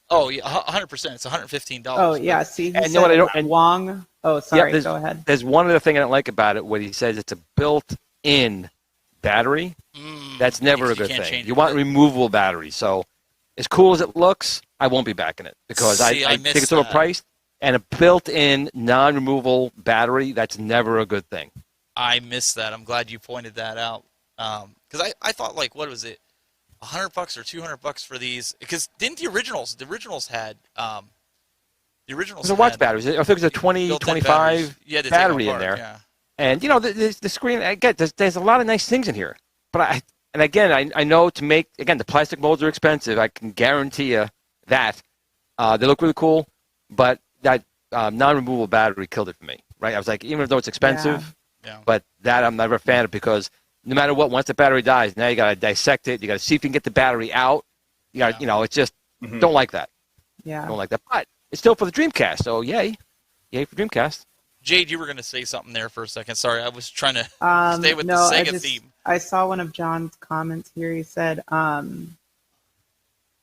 Oh yeah, 100%. It's $115. Oh yeah, see, and you know what I don't. And Wong. Oh, sorry. Go ahead. There's one other thing I don't like about it, where he says it's a built-in battery, that's never a good can't thing. change You it, want right? removable battery. So as cool as it looks, I won't be backing it because See, I I think missed it's overpriced. And a built-in non-removable battery, that's never a good thing. I missed that. I'm glad you pointed that out. Because I thought, like, what was it, $100 or $200 for these? Because didn't the originals had There's a watch batteries. I think there's a 20, built-in 25 you had to take battery them in apart, there. Yeah. And, you know, the screen, I get, there's a lot of nice things in here. But I know to make, again, the plastic molds are expensive. I can guarantee you that. They look really cool, but that non-removable battery killed it for me, right? I was like, even though it's expensive, Yeah. but that I'm never a fan of because no matter what, once the battery dies, now you got to dissect it. You got to see if you can get the battery out. You got, you know, it's just, don't like that. Yeah. Don't like that. But it's still for the Dreamcast, so yay. Yay for Dreamcast. Jade, you were going to say something there for a second. Sorry, I was trying to stay with no, the Sega theme. I saw one of John's comments here. He said,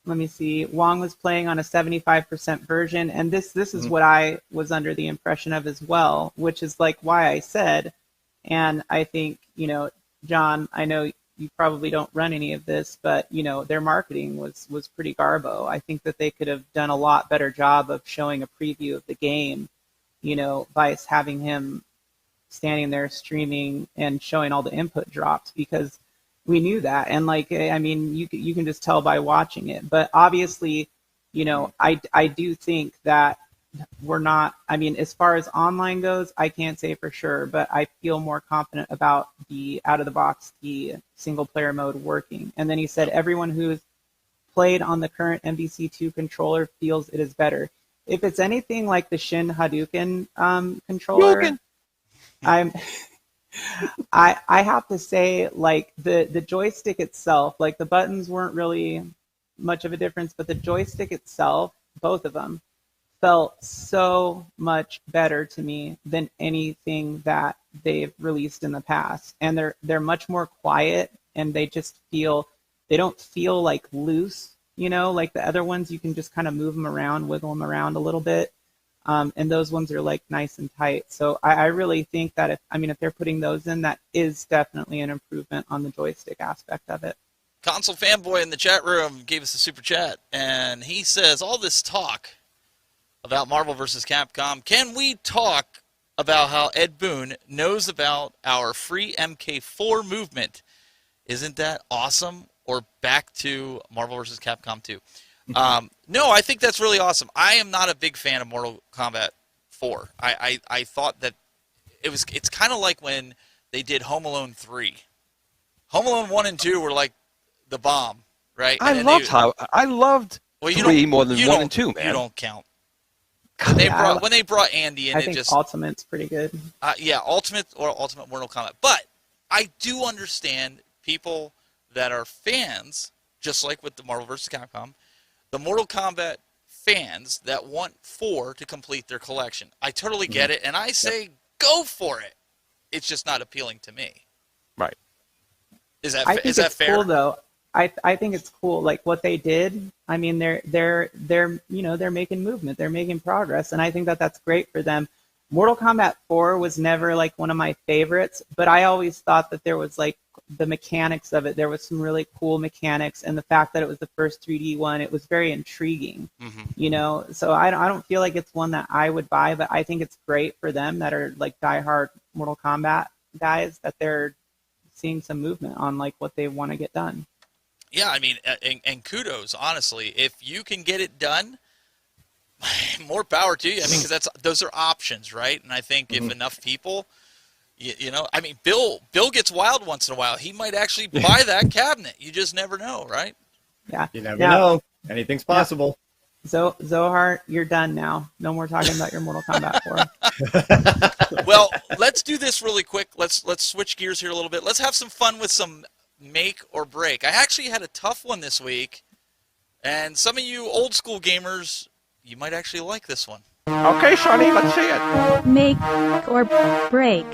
let me see, Wong was playing on a 75% version, and this is what I was under the impression of as well, which is like why I said, and I think, you know, John, I know you probably don't run any of this, but, you know, their marketing was pretty garbo. I think that they could have done a lot better job of showing a preview of the game, you know, by having him standing there streaming and showing all the input drops, because we knew that. And like, I mean, you can just tell by watching it, but obviously, you know, I do think that we're not, I mean, as far as online goes, I can't say for sure, but I feel more confident about the out of the box, the single player mode working. And then he said, everyone who's played on the current MVC2 controller feels it is better. If it's anything like the Shin Hadouken controller, I have to say, like, the joystick itself, like the buttons weren't really much of a difference, but the joystick itself, both of them, felt so much better to me than anything that they've released in the past. And they're much more quiet, and they don't feel like loose, you know, like the other ones you can just kind of move them around, wiggle them around a little bit. And those ones are like nice and tight. So I really think that if they're putting those in, that is definitely an improvement on the joystick aspect of it. Console Fanboy in the chat room gave us a super chat, and he says, all this talk about Marvel vs. Capcom, can we talk about how Ed Boon knows about our free MK4 movement? Isn't that awesome? Or back to Marvel vs. Capcom 2. No, I think that's really awesome. I am not a big fan of Mortal Kombat 4. I thought that it's kind of like when they did Home Alone 3. Home Alone 1 and 2 were like the bomb, right? I loved 3 more than 1 and 2, man. You don't count. When they brought Andy in, I think Ultimate's pretty good. Yeah, Ultimate Mortal Kombat. But I do understand people that are fans, just like with the Marvel vs. Capcom, the Mortal Kombat fans that want 4 to complete their collection. I totally get it, and I say go for it. It's just not appealing to me. Right. Is that it's fair? Cool though. I think it's cool, like what they did. I mean, they're making movement, they're making progress, and I think that that's great for them. Mortal Kombat 4 was never like one of my favorites, but I always thought that there was like the mechanics of it. There was some really cool mechanics, and the fact that it was the first 3D one, it was very intriguing, you know. So I don't feel like it's one that I would buy, but I think it's great for them that are like diehard Mortal Kombat guys, that they're seeing some movement on like what they want to get done. Yeah, I mean, and kudos, honestly, if you can get it done, more power to you. I mean, because those are options, right? And I think if enough people, you know, I mean, Bill gets wild once in a while. He might actually buy that cabinet. You just never know, right? Yeah, you never know. Anything's possible. So Zohar, you're done now. No more talking about your Mortal Kombat 4. Well, let's do this really quick. Let's switch gears here a little bit. Let's have some fun with some make or break. I actually had a tough one this week, and some of you old school gamers, you might actually like this one. Okay, Shawnee, let's see it. Make or break.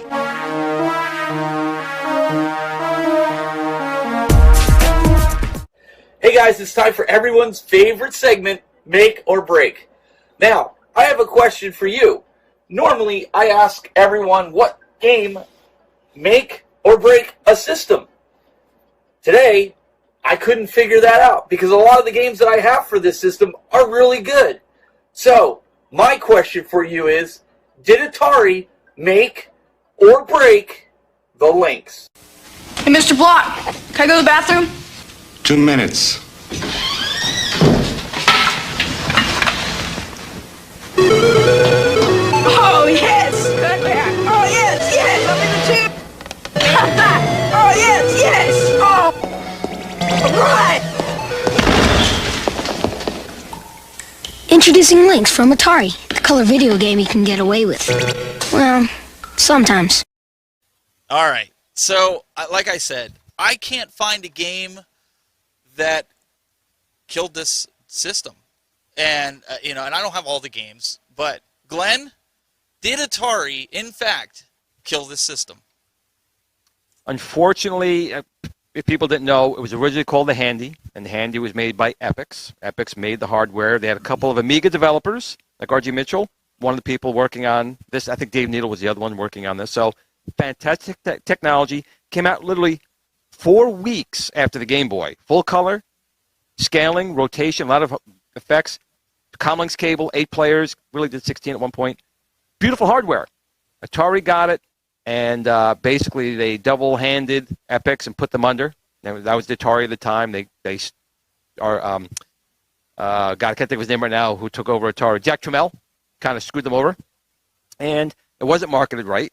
Hey guys, it's time for everyone's favorite segment, Make or Break. Now, I have a question for you. Normally, I ask everyone what game make or break a system. Today, I couldn't figure that out because a lot of the games that I have for this system are really good. So, my question for you is, did Atari make or break the Lynx? Hey, Mr. Block, can I go to the bathroom? 2 minutes. Oh, yes! Good man! Oh, yes, yes! I'm in the tube! Oh, yes, yes! Oh! All right! Introducing Lynx from Atari, the color video game you can get away with. Well, sometimes. All right. So, like I said, I can't find a game that killed this system. And, and I don't have all the games. But, Glenn, did Atari, in fact, kill this system? Unfortunately, if people didn't know, it was originally called the Handy, and the Handy was made by Epix. Epix made the hardware. They had a couple of Amiga developers, like R.G. Mitchell, one of the people working on this. I think Dave Needle was the other one working on this. So, fantastic technology. Came out literally 4 weeks after the Game Boy. Full color, scaling, rotation, a lot of effects. Comlinks cable, 8 players, really did 16 at one point. Beautiful hardware. Atari got it, and basically they double-handed Epix and put them under. That was the Atari at the time. God, I can't think of his name right now, who took over Atari. Jack Tramiel kind of screwed them over, and it wasn't marketed right.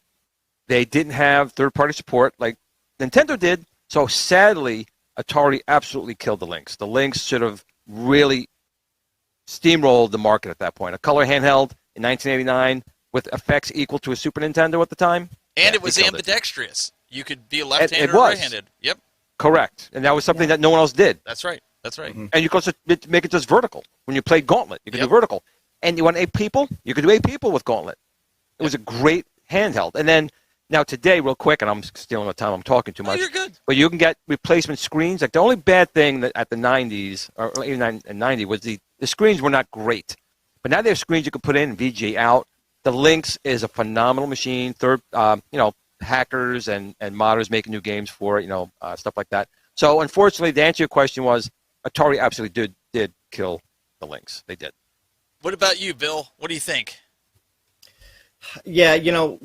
They didn't have third-party support like Nintendo did, so sadly, Atari absolutely killed the Lynx. The Lynx should have really steamrolled the market at that point. A color handheld in 1989 with effects equal to a Super Nintendo at the time. And it was ambidextrous. You could be left-handed or right-handed. Yep. Correct. And that was something that no one else did. That's right. That's right. Mm-hmm. And you could also make it just vertical. When you played Gauntlet, you could do vertical. And you want 8 people, you could do 8 people with Gauntlet. It was a great handheld. And then, now today, real quick, and I'm stealing the time, I'm talking too much. You're good. But you can get replacement screens. Like the only bad thing that at the 90s, or 89 and 90, was the screens were not great. But now they have screens you can put in and VGA out. The Lynx is a phenomenal machine. Hackers and modders making new games for it, stuff like that. So unfortunately, the answer to your question was Atari absolutely did kill the Lynx. They did. What about you, Bill? What do you think? Yeah,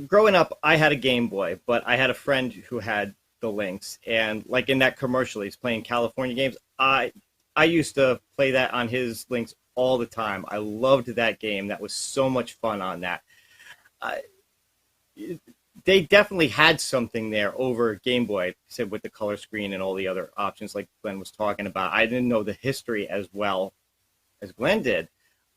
growing up, I had a Game Boy, but I had a friend who had the Lynx, and like in that commercial, he's playing California games. I used to play that on his Lynx all the time. I loved that game. That was so much fun on that. They definitely had something there over Game Boy, said with the color screen and all the other options like Glenn was talking about. I didn't know the history as well as Glenn did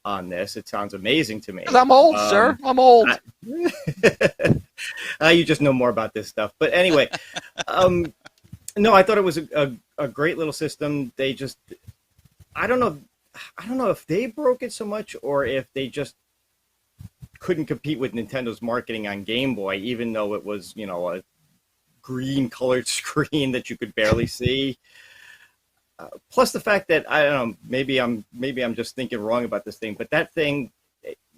on this. It sounds amazing to me. I'm old, sir. I'm old. You just know more about this stuff. But anyway, no, I thought it was a great little system. They just, I don't know if they broke it so much or if they just couldn't compete with Nintendo's marketing on Game Boy, even though it was, a green colored screen that you could barely see. Plus the fact that, I don't know, maybe I'm just thinking wrong about this thing, but that thing,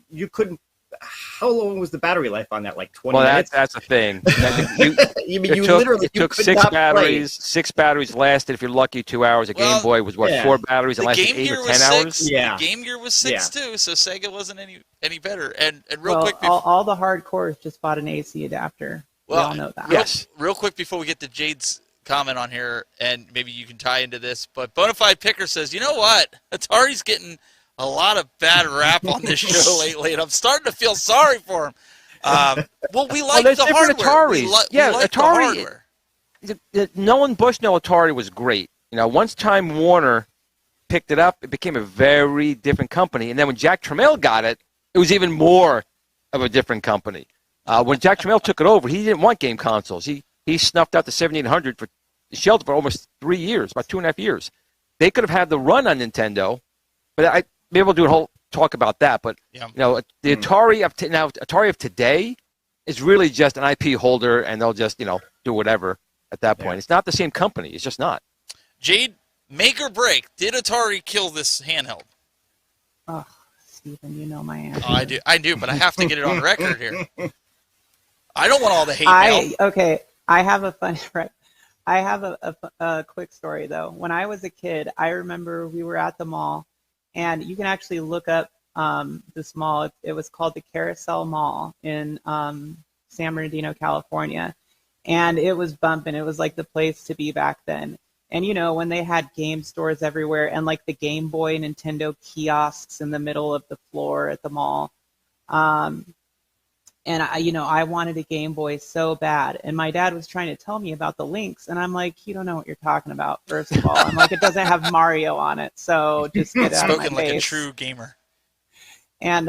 you couldn't. How long was the battery life on that? Like 20 minutes? Well, that's the thing. It took 6 batteries. 6 batteries lasted, if you're lucky, 2 hours. A Game Boy was, 4 batteries? It lasted 8 or 10 hours? Yeah. The Game Gear was 6, too, so Sega wasn't any better. And real quick... all the hardcores just bought an AC adapter. We all know that. Yes. Real quick before we get to Jayde's comment on here, and maybe you can tie into this, but Bonafide Picker says, you know what? Atari's getting a lot of bad rap on this show lately, and I'm starting to feel sorry for him. We like the hardware. We like Atari. The hardware. Nolan Bushnell Atari was great. Once Time Warner picked it up, it became a very different company. And then when Jack Tramiel got it, it was even more of a different company. When Jack Tramiel took it over, he didn't want game consoles. He snuffed out the 7800 for shelter for almost 3 years, about 2.5 years. They could have had the run on Nintendo, but maybe we'll do a whole talk about that. But the Atari of today is really just an IP holder, and they'll just do whatever at that point. It's not the same company. It's just not. Jayde, make or break? Did Atari kill this handheld? Oh, Stephen, you know my answer. Oh, I do, but I have to get it on record here. I don't want all the hate mail. Okay, I have a funny right. I have a quick story though. When I was a kid, I remember we were at the mall, and you can actually look up this mall. It was called the Carousel Mall in San Bernardino, California, and it was bumping. It was like the place to be back then. And you know, when they had game stores everywhere and like the Game Boy, Nintendo kiosks in the middle of the floor at the mall. And I wanted a Game Boy so bad. And my dad was trying to tell me about the links. And I'm like, you don't know what you're talking about, first of all. I'm like, it doesn't have Mario on it. So just get out of my face. Spoken like a true gamer. And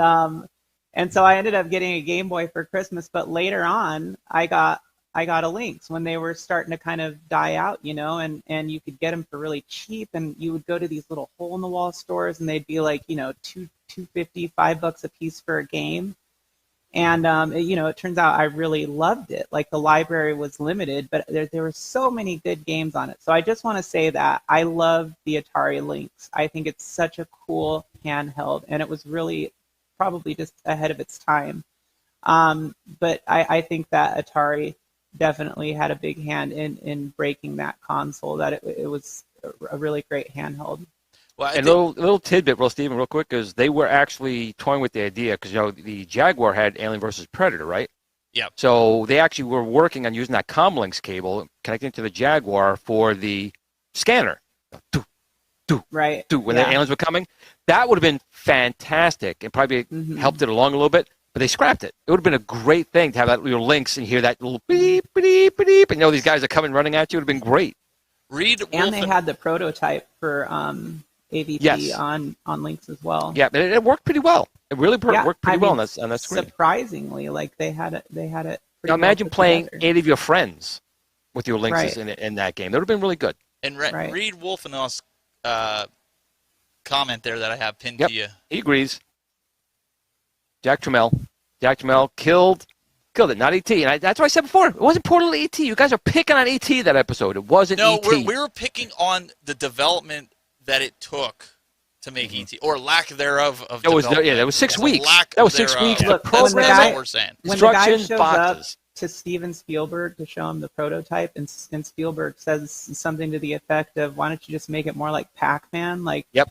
so I ended up getting a Game Boy for Christmas. But later on, I got a Lynx when they were starting to kind of die out, and you could get them for really cheap. And you would go to these little hole-in-the-wall stores, and they'd be like, $2.50, $5 a piece for a game. And, it turns out I really loved it. Like, the library was limited, but there were so many good games on it. So I just want to say that I love the Atari Lynx. I think it's such a cool handheld, and it was really probably just ahead of its time. But I think that Atari definitely had a big hand in breaking that console, that it was a really great handheld. Well, and a little tidbit, Stephen, real quick, is they were actually toying with the idea because, the Jaguar had Alien versus Predator, right? Yeah. So they actually were working on using that Comlinks cable, connecting to the Jaguar for the scanner. Right. When the aliens were coming. That would have been fantastic and probably helped it along a little bit, but they scrapped it. It would have been a great thing to have that little Lynx and hear that little beep, beep, beep, and these guys are coming running at you. It would have been great. And they had the prototype for AVP on Lynx as well. Yeah, but it worked pretty well. It really worked pretty well on that screen. Surprisingly, like they had it. Now imagine playing 8 of your friends with your Lynxes in that game. That would have been really good. And read Wolfenau's comment there that I have pinned to you. He agrees. Jack Trammell killed it, not E.T. And that's what I said before. It wasn't poor little E.T. You guys are picking on E.T. that episode. It wasn't E.T. No, we were picking on the development that it took to make E.T. or lack thereof of development. That was 6 weeks. That was 6 weeks. Look, that's what we're saying. When the guy shows up to Steven Spielberg to show him the prototype, and Spielberg says something to the effect of, "Why don't you just make it more like Pac-Man?" Like, Yep.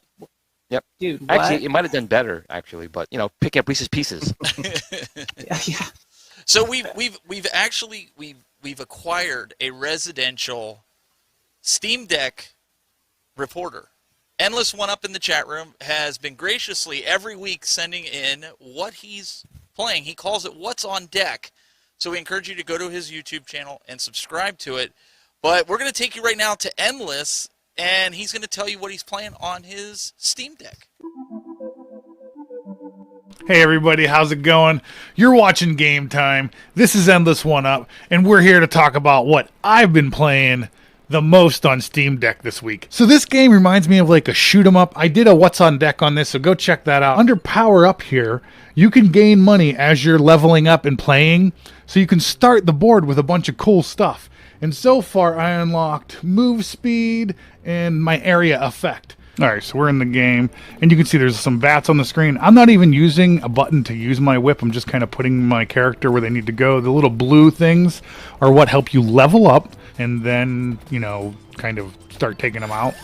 Dude, what? Actually, it might have done better, actually, but pick up Reese's Pieces. Yeah. So we've acquired a residential Steam Deck reporter. Endless One Up in the chat room has been graciously every week sending in what he's playing. He calls it What's on Deck. So we encourage you to go to his YouTube channel and subscribe to it. But we're going to take you right now to Endless, and he's going to tell you what he's playing on his Steam Deck. Hey everybody, how's it going? You're watching Game Time. This is Endless One Up, and we're here to talk about what I've been playing the most on Steam Deck this week. So this game reminds me of like a shoot 'em up. I did a What's on Deck on this, so go check that out. Under Power Up here, you can gain money as you're leveling up and playing, so you can start the board with a bunch of cool stuff. And so far, I unlocked move speed and my area effect. All right, so we're in the game, and you can see there's some VATs on the screen. I'm not even using a button to use my whip. I'm just kind of putting my character where they need to go. The little blue things are what help you level up and then, kind of start taking them out.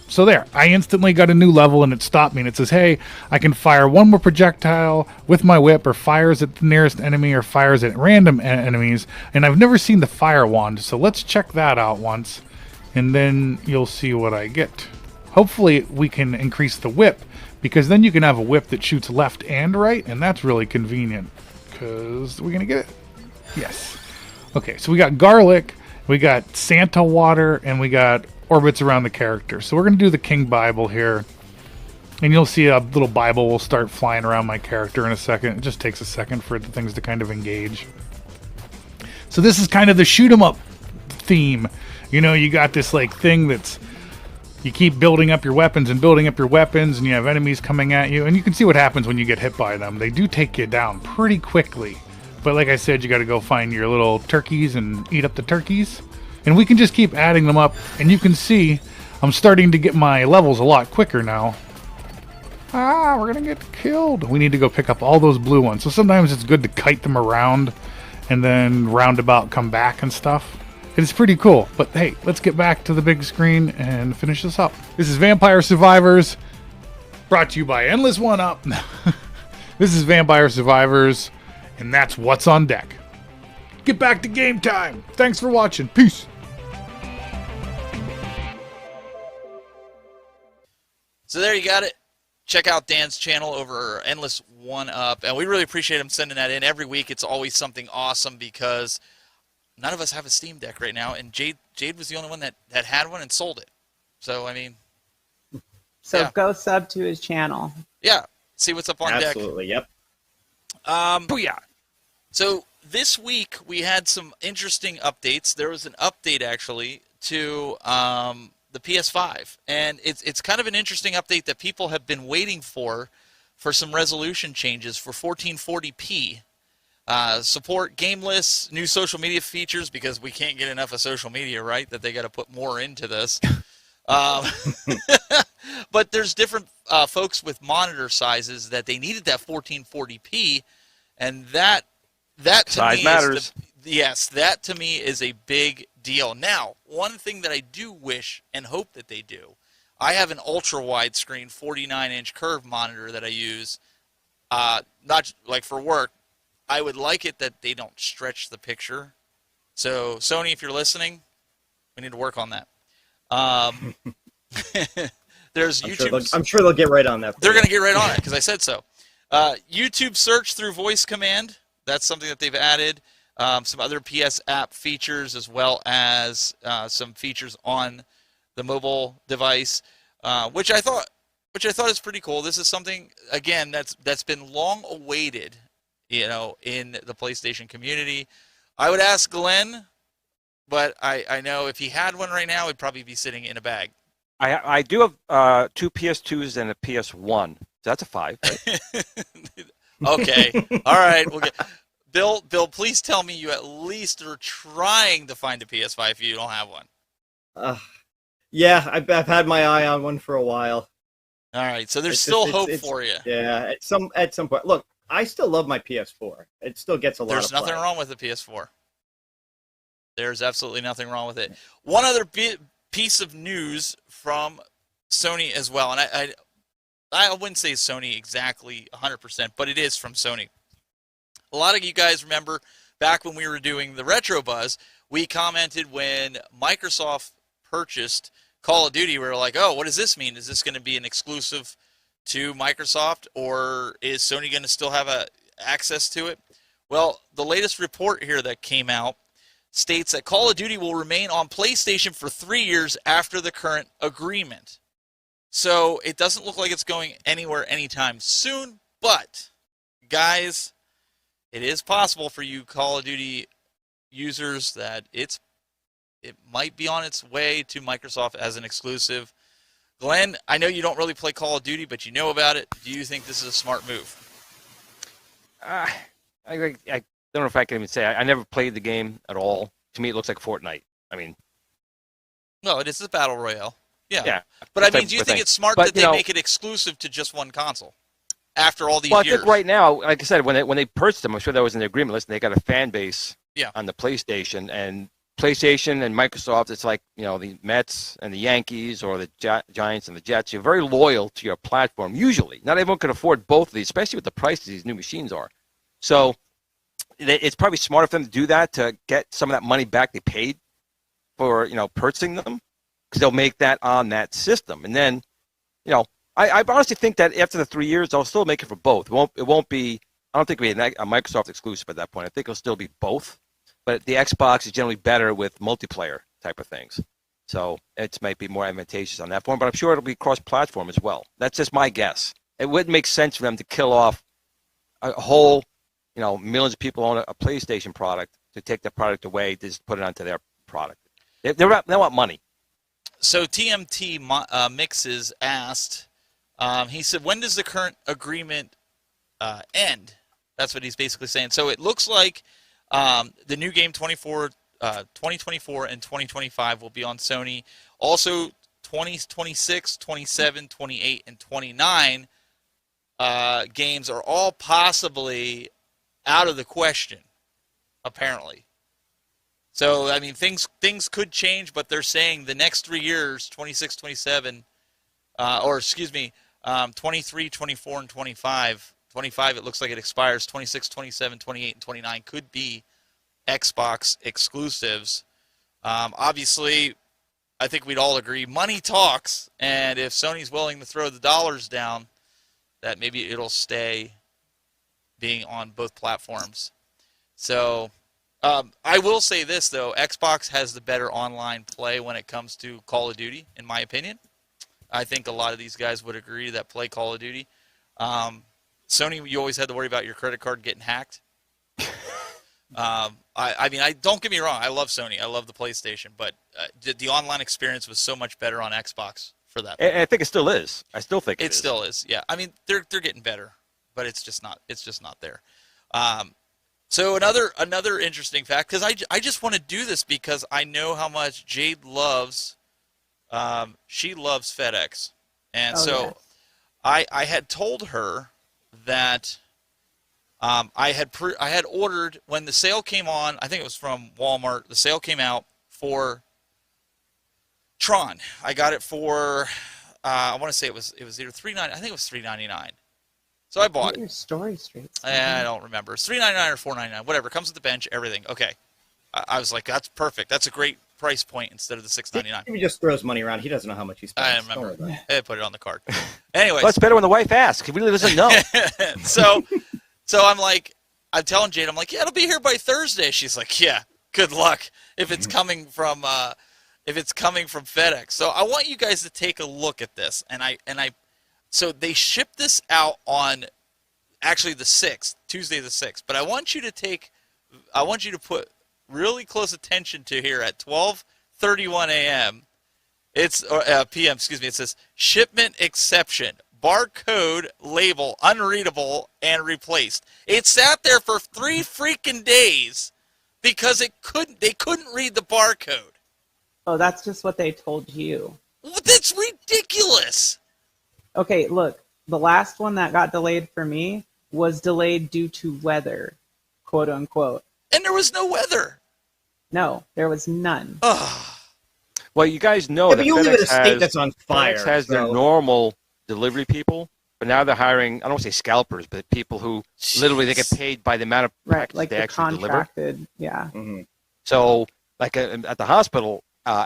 So there, I instantly got a new level, and it stopped me, and it says, hey, I can fire one more projectile with my whip, or fires at the nearest enemy, or fires at random enemies, and I've never seen the fire wand, so let's check that out once, and then you'll see what I get. Hopefully we can increase the whip, because then you can have a whip that shoots left and right, and that's really convenient. Because, are we going to get it? Yes. Okay, so we got garlic, we got Santa water, and we got orbits around the character. So we're going to do the King Bible here. And you'll see a little Bible will start flying around my character in a second. It just takes a second for the things to kind of engage. So this is kind of the shoot 'em up theme. You got this like thing that's, you keep building up your weapons and building up your weapons, and you have enemies coming at you, and you can see what happens when you get hit by them. They do take you down pretty quickly. But like I said, you got to go find your little turkeys and eat up the turkeys. And we can just keep adding them up, and you can see I'm starting to get my levels a lot quicker now. We're going to get killed. We need to go pick up all those blue ones. So sometimes it's good to kite them around and then roundabout come back and stuff. It's pretty cool. But hey, let's get back to the big screen and finish this up. This is Vampire Survivors, brought to you by Endless One Up. This is Vampire Survivors, and that's what's on deck. Get back to game time. Thanks for watching. Peace. So there you got it. Check out Dan's channel over Endless One Up, and we really appreciate him sending that in every week. It's always something awesome because none of us have a Steam Deck right now, and Jayde was the only one that had one and sold it. So I mean, so go sub to his channel. Yeah, see what's up on deck. Absolutely, yep. Booyah. So this week we had some interesting updates. There was an update actually to the PS5, and it's kind of an interesting update that people have been waiting for some resolution changes for 1440p. Support game lists, new social media features, because we can't get enough of social media, right? That they got to put more into this. But there's different folks with monitor sizes that they needed that 1440p, and that to size me matters. Yes, that to me is a big deal. Now, one thing that I do wish and hope that they do, I have an ultra widescreen 49-inch curved monitor that I use, not like for work. I would like it that they don't stretch the picture. So Sony, if you're listening, we need to work on that. There's YouTube. I'm sure they'll get right on that. They're going to get right on it because I said so. YouTube search through voice command. That's something that they've added. Some other PS app features, as well as some features on the mobile device, which I thought is pretty cool. This is something, again, that's been long awaited, in the PlayStation community. I would ask Glenn, but I know if he had one right now, it'd probably be sitting in a bag. I do have 2 PS2s and a PS1. That's a 5. Right? Okay, all right. We'll get. Bill, please tell me you at least are trying to find a PS5 if you don't have one. Yeah, I've had my eye on one for a while. All right, so there's still hope for you. Yeah, at some point. Look, I still love my PS4. It still gets a lot of play. There's nothing wrong with the PS4. There's absolutely nothing wrong with it. One other piece of news from Sony as well, and I wouldn't say Sony exactly 100%, but it is from Sony. A lot of you guys remember back when we were doing the Retro Buzz, we commented when Microsoft purchased Call of Duty, we were like, oh, what does this mean? Is this going to be an exclusive to Microsoft, or is Sony going to still have access to it? Well, the latest report here that came out states that Call of Duty will remain on PlayStation for 3 years after the current agreement. So it doesn't look like it's going anywhere anytime soon, but guys, it is possible for you Call of Duty users that it might be on its way to Microsoft as an exclusive. Glenn, I know you don't really play Call of Duty, but you know about it. Do you think this is a smart move? I don't know if I can even say. I never played the game at all. To me, it looks like Fortnite. I mean, no, it is a battle royale. Yeah. But I mean, do you think it's smart that they make it exclusive to just one console after all these years? I think right now, like I said, when they purchased them, I'm sure that was in the agreement list, and they got a fan base on the PlayStation. And PlayStation and Microsoft, it's like, the Mets and the Yankees or the Giants and the Jets. You're very loyal to your platform, usually. Not everyone can afford both of these, especially with the prices these new machines are. So it's probably smarter for them to do that to get some of that money back they paid for, purchasing them, because they'll make that on that system. And then, I honestly think that after the 3 years, they'll still make it for both. It won't be, I don't think it'll be a Microsoft exclusive at that point. I think it'll still be both. But the Xbox is generally better with multiplayer type of things. So it might be more advantageous on that form, but I'm sure it'll be cross-platform as well. That's just my guess. It wouldn't make sense for them to kill off a whole, millions of people own a PlayStation product to take the product away, to just put it onto their product. They want money. So TMT Mixes asked, he said, when does the current agreement end? That's what he's basically saying. So it looks like the new game 2024 and 2025 will be on Sony. Also, 2026, 27, 28, and 29 games are all possibly out of the question, apparently. So, I mean, things could change, but they're saying the next 3 years, 26, 27, 23, 24, and 25. 25, it looks like it expires. 26, 27, 28, and 29 could be Xbox exclusives. Obviously, I think we'd all agree money talks, and if Sony's willing to throw the dollars down, that maybe it'll stay being on both platforms. So I will say this, though. Xbox has the better online play when it comes to Call of Duty, in my opinion. I think a lot of these guys would agree that play Call of Duty. Sony, you always had to worry about your credit card getting hacked. I mean, don't get me wrong. I love Sony. I love the PlayStation, but the online experience was so much better on Xbox for that. And I think it still is. I still think it still is. Yeah. I mean, they're getting better, but it's just not there. So another interesting fact, because I just want to do this because I know how much Jayde loves. She loves FedEx, and yes. I had told her that I had ordered when the sale came on. I think it was from Walmart. The sale came out for Tron. I got it for I want to say it was either $3.99. I think it was $3.99. So I bought it. Your story straight. I don't remember. It's $3.99 or $4.99, whatever. It comes with the bench, everything. Okay. I was like, that's perfect. That's a great price point instead of the $6.99. He just throws money around. He doesn't know how much he spends. I remember. I put it on the card. Anyway. Well, it's better when the wife asks. He really doesn't know. So I'm like, I'm telling Jayde, I'm like, yeah, it'll be here by Thursday. She's like, yeah, good luck if it's coming from FedEx. So I want you guys to take a look at this, so they shipped this out on actually the 6th, Tuesday the 6th. But I want you to put really close attention to here at 12:31 a.m. It's p.m. Excuse me. It says shipment exception. Barcode label unreadable and replaced. It sat there for 3 freaking days because they couldn't read the barcode. Oh, that's just what they told you. That's ridiculous. Okay, look, the last one that got delayed for me was delayed due to weather, quote unquote. And there was no weather. No, there was none. Well, you guys know that you live in a state that's on fire. FedEx has their normal delivery people, but now they're hiring, I don't want to say scalpers, but people who literally they get paid by the amount of packages like they the actually contracted, deliver. Yeah. Mm-hmm. So, like at the hospital,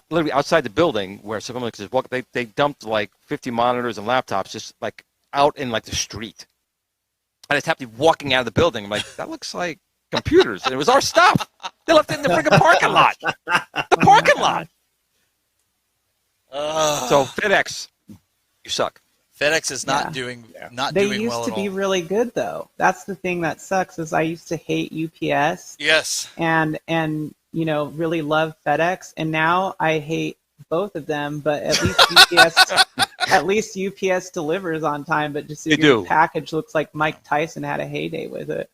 literally outside the building where someone says, well, they dumped like 50 monitors and laptops just like out in like the street. And it's happening walking out of the building. I'm like, that looks like computers. And it was our stuff. They left it in the freaking parking lot. The parking lot. So FedEx, you suck. FedEx is not doing well They used to be really good though. That's the thing that sucks is I used to hate UPS. Yes. And really love FedEx, and now I hate both of them. But at least UPS delivers on time. But just your package looks like Mike Tyson had a heyday with it.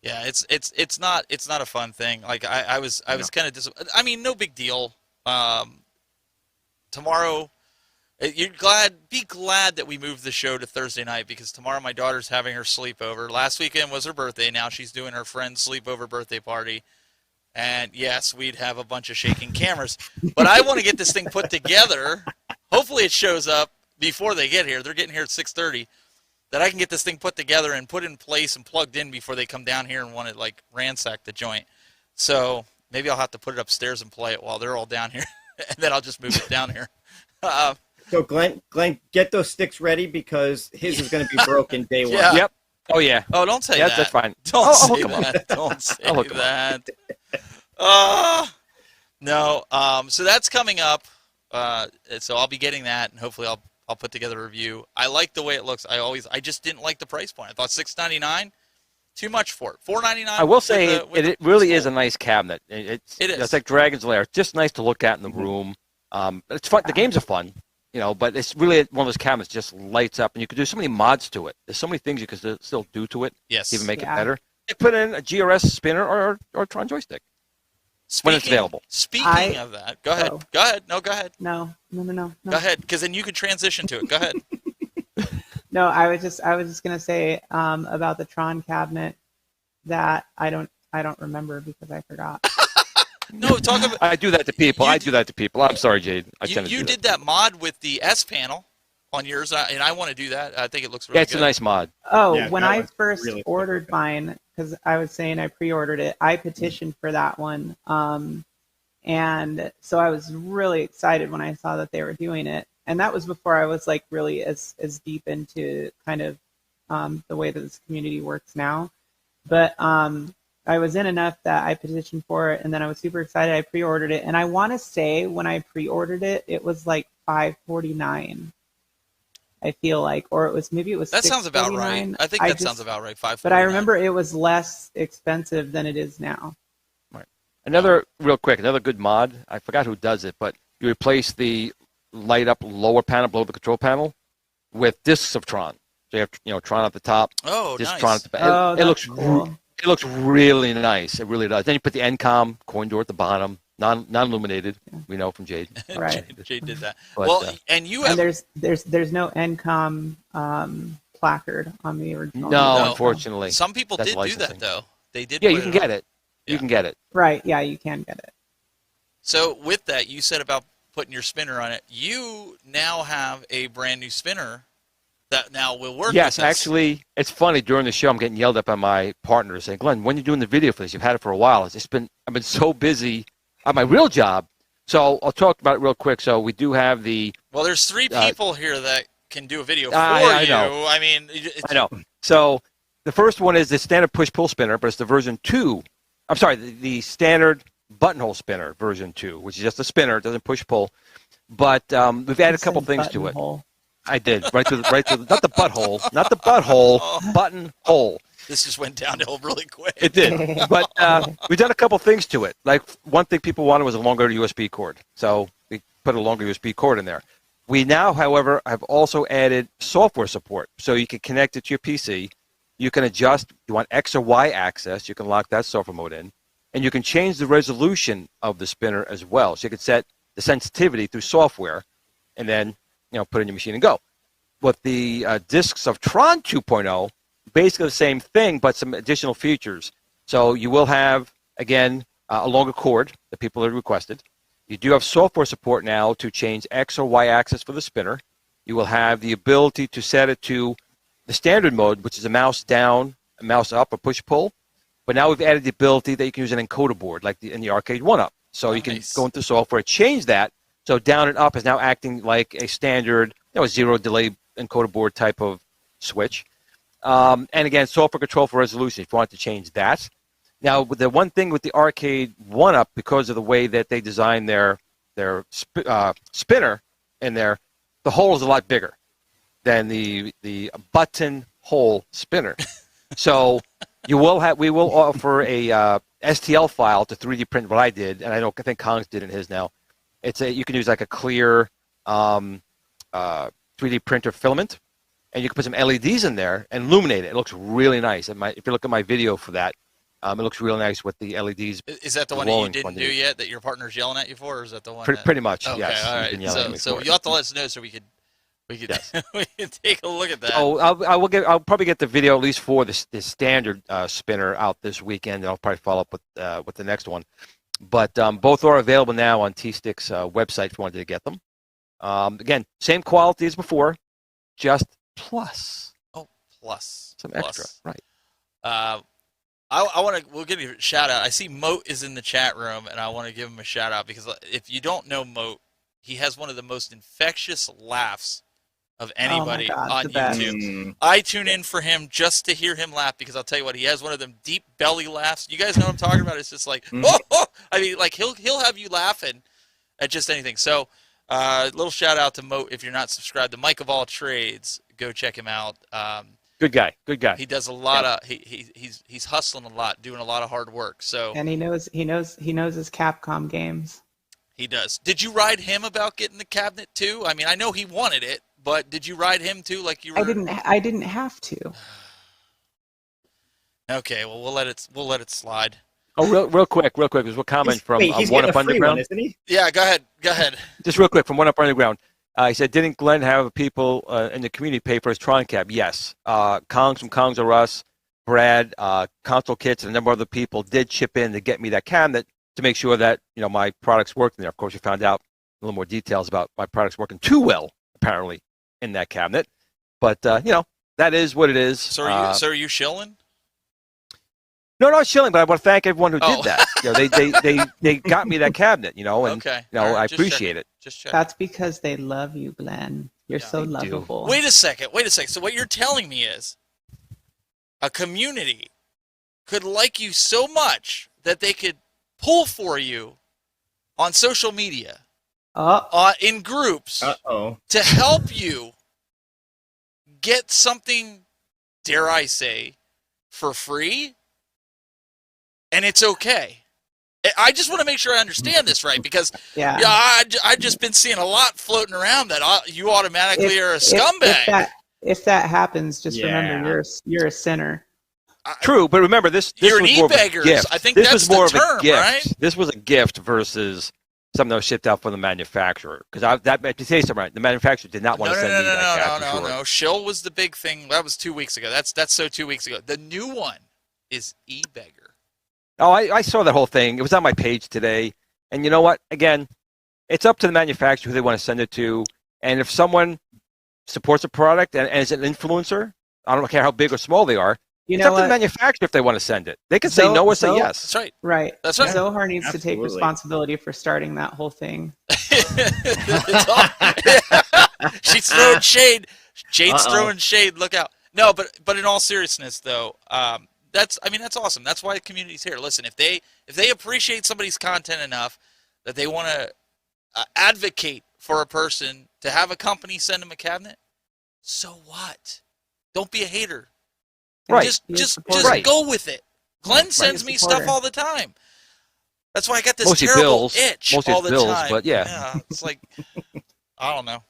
Yeah, it's not a fun thing. Like I was kind of disappointed. I mean, no big deal. Tomorrow, be glad that we moved the show to Thursday night because tomorrow my daughter's having her sleepover. Last weekend was her birthday. Now she's doing her friend's sleepover birthday party. And yes, we'd have a bunch of shaking cameras. But I want to get this thing put together. Hopefully it shows up before they get here. They're getting here at 6:30. That I can get this thing put together and put in place and plugged in before they come down here and want to like ransack the joint. So maybe I'll have to put it upstairs and play it while they're all down here. And then I'll just move it down here. So Glenn, get those sticks ready because his is going to be broken day one. Yeah. Yep. Oh yeah. Oh, don't say that. That's fine. Don't say that. Don't say that. No. So that's coming up. So I'll be getting that, and hopefully I'll put together a review. I like the way it looks. I just didn't like the price point. I thought $6.99, too much for it. $4.99. I will say it really is a nice cabinet. It is. It's like Dragon's Lair. It's just nice to look at in the room. It's fun. The games are fun, but it's really one of those cabinets that just lights up, and you can do so many mods to it. There's so many things you can still do to it. Yes. To even make it better. You put in a GRS spinner or Tron joystick when it's available. Speaking of that, go ahead. Go ahead. No, go ahead. No. Go ahead, because then you could transition to it. Go ahead. No, I was just gonna say about the Tron cabinet that I I don't remember because I forgot. No, talk about. I do that to people. I do that to people. I'm sorry, Jade. You did that mod with the S panel on yours, and I want to do that. I think it looks really good. It's a nice mod. Oh, Yeah, when I first really ordered mine, because I was saying I pre-ordered it, I petitioned for that one. And so I was really excited when I saw that they were doing it. And that was before I was like really as deep into kind of the way that this community works now. But I was in enough that I petitioned for it, and then I was super excited. I pre-ordered it, and I want to say when I pre-ordered it, it was like $549. I feel like, or it was that sounds about right. I think that sounds about right. $549. But I remember it was less expensive than it is now. Right. Real quick, another good mod. I forgot who does it, but you replace the light up lower panel below the control panel with discs of Tron. So you have Tron at the top. Oh, nice. Tron at the back. It looks cool. It looks really nice. It really does. Then you put the NCOM coin door at the bottom, non-illuminated. We know from Jade. Right. Jade did that. But, and you have. And there's no NCOM placard on the original. No, unfortunately. Some people did do that though. They did. Yeah, you can get it. You can get it. Right. Yeah, you can get it. So with that, you said about putting your spinner on it. You now have a brand new spinner that now will work. Yes, with this. actually, it's funny. During the show, I'm getting yelled at by my partner saying, "Glenn, when are you doing the video for this? You've had it for a while." I've been so busy on my real job. So I'll talk about it real quick. So we do have the. Well, there's 3 people here that can do a video for I you. know. I mean, I know. So the first one is the standard push-pull spinner, but it's the version 2. I'm sorry, the standard buttonhole spinner version 2, which is just a spinner. It doesn't push-pull. But we've added a couple things to it. I did right to the not the butthole, buttonhole. This just went downhill really quick. It did, but we've done a couple things to it. Like one thing people wanted was a longer USB cord, so we put a longer USB cord in there. We now, however, have also added software support, so you can connect it to your PC. You can adjust. You want X or Y access. You can lock that software mode in, and you can change the resolution of the spinner as well. So you can set the sensitivity through software, and then put it in your machine and go. With the discs of Tron 2.0, basically the same thing, but some additional features. So you will have, again, a longer cord that people have requested. You do have software support now to change X or Y axis for the spinner. You will have the ability to set it to the standard mode, which is a mouse down, a mouse up, or push-pull. But now we've added the ability that you can use an encoder board, like in the Arcade1up. So you can go into software, change that. So down and up is now acting like a standard, a zero delay encoder board type of switch. And again, software control for resolution if you want to change that. Now, the one thing with the Arcade1up, because of the way that they designed their spinner in there, the hole is a lot bigger than the button hole spinner. So we will offer a STL file to 3D print what I did, and I think Kongs did in his now. You can use like a clear 3D printer filament, and you can put some LEDs in there and illuminate it. It looks really nice. If you look at my video for that, it looks really nice with the LEDs. Is that the one that you didn't do yet that your partner's yelling at you for, or is that the one? Pretty much, okay, yes. All right. So you'll have to let us know so we could yes. we can take a look at that. Oh, I'll probably get the video at least for the standard spinner out this weekend, and I'll probably follow up with the next one. But both are available now on T-Stick's website if you wanted to get them. Again, same quality as before, just plus. Oh, plus. Some extra, right. We'll give you a shout out. I see Moat is in the chat room, and I want to give him a shout out because if you don't know Moat, he has one of the most infectious laughs of anybody on YouTube. I tune in for him just to hear him laugh because I'll tell you what, he has one of them deep belly laughs. You guys know what I'm talking about? It's just like, oh! I mean, like he'll have you laughing at just anything. So, little shout out to Moat. If you're not subscribed to Mike of All Trades, go check him out. Good guy. He does a lot of he's hustling a lot, doing a lot of hard work. So and he knows his Capcom games. He does. Did you ride him about getting the cabinet too? I mean, I know he wanted it, but did you ride him too? Like you were? I didn't have to. Okay, well we'll let it slide. Oh, real quick. There's a comment from One Up Underground. Isn't he? Yeah, go ahead. Just real quick from One Up Underground. He said, didn't Glenn have people in the community pay for his Tron cab? Yes. Kongs from Kongs R Us Brad, Console Kits, and a number of other people did chip in to get me that cabinet to make sure that my products worked in there. Of course, we found out a little more details about my products working too well, apparently, in that cabinet. But that is what it is. So are you shilling? No, not shilling, but I want to thank everyone who Oh. did that. They got me that cabinet, and Okay. All right, I just appreciate checking. it. Just check. That's because they love you, Glenn. You're so they do. lovable. Wait a second. So what you're telling me is a community could like you so much that they could pull for you on social media, in groups, to help you get something, dare I say, for free, and it's okay. I just want to make sure I understand this right, because I've just been seeing a lot floating around that you automatically are a scumbag. If that happens, just remember you're a sinner. True, but remember this You're was an more of a e-beggars. gift. I think this that's was more the of term, a gift. right? This was a gift versus something that was shipped out from the manufacturer. Because to say something right, the manufacturer did not want to send me that cabinet. No. Shill was the big thing. That was 2 weeks ago. That's so 2 weeks ago. The new one is e-beggar. Oh, I saw that whole thing. It was on my page today. And you know what? Again, it's up to the manufacturer who they want to send it to. And if someone supports a product and is an influencer, I don't care how big or small they are, it's up to the manufacturer if they want to send it. They can say no or say yes. That's right. Right. That's right. Zohar needs to take responsibility for starting that whole thing. She's throwing shade. Jade's throwing shade. Look out. No, but in all seriousness, though, that's awesome. That's why the community's here. Listen, if they appreciate somebody's content enough that they want to advocate for a person to have a company send them a cabinet, so what? Don't be a hater. Right. Just go with it. Glenn sends me stuff all the time. That's why I got this terrible itch all the time. But yeah, it's like I don't know.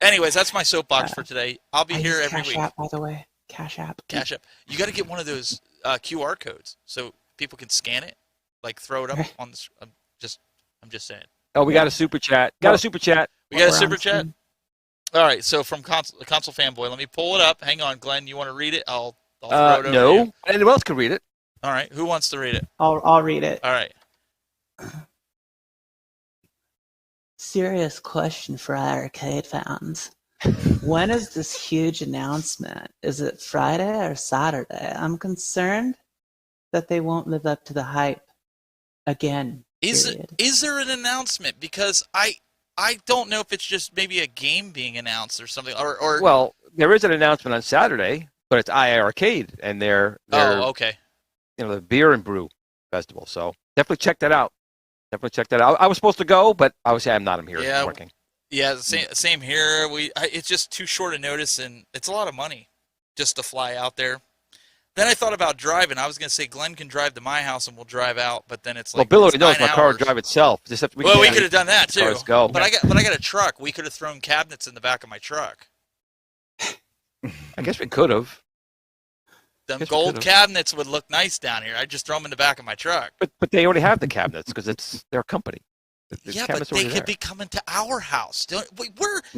Anyways, that's my soapbox for today. I'll be here every week. Cash App, by the way. Cash App. Cash App. You got to get one of those QR codes so people can scan it, like throw it up on the. I'm just saying. Oh, we got a super chat. We got a super chat. All right. So from console fanboy, let me pull it up. Hang on, Glenn. You want to read it? I'll throw it over to you. Anyone else can read it. All right. Who wants to read it? I'll read it. All right. Serious question for our arcade fans. When is this huge announcement? Is it Friday or Saturday? I'm concerned that they won't live up to the hype again. Is there an announcement? Because I don't know if it's just maybe a game being announced or something. Or well, there is an announcement on Saturday, but it's II Arcade and they're okay. The Beer and Brew Festival. So definitely check that out. I was supposed to go, but obviously I'm not. I'm here working. Yeah, same here. It's just too short a notice, and it's a lot of money just to fly out there. Then I thought about driving. I was going to say Glenn can drive to my house and we'll drive out, but then it's like Bill already knows my car will drive itself. We could have done that too. Go. But I got a truck. We could have thrown cabinets in the back of my truck. I guess we could have. Them gold cabinets would look nice down here. I'd just throw them in the back of my truck. But they already have the cabinets because it's their company. Yeah, but they could be coming to our house. Are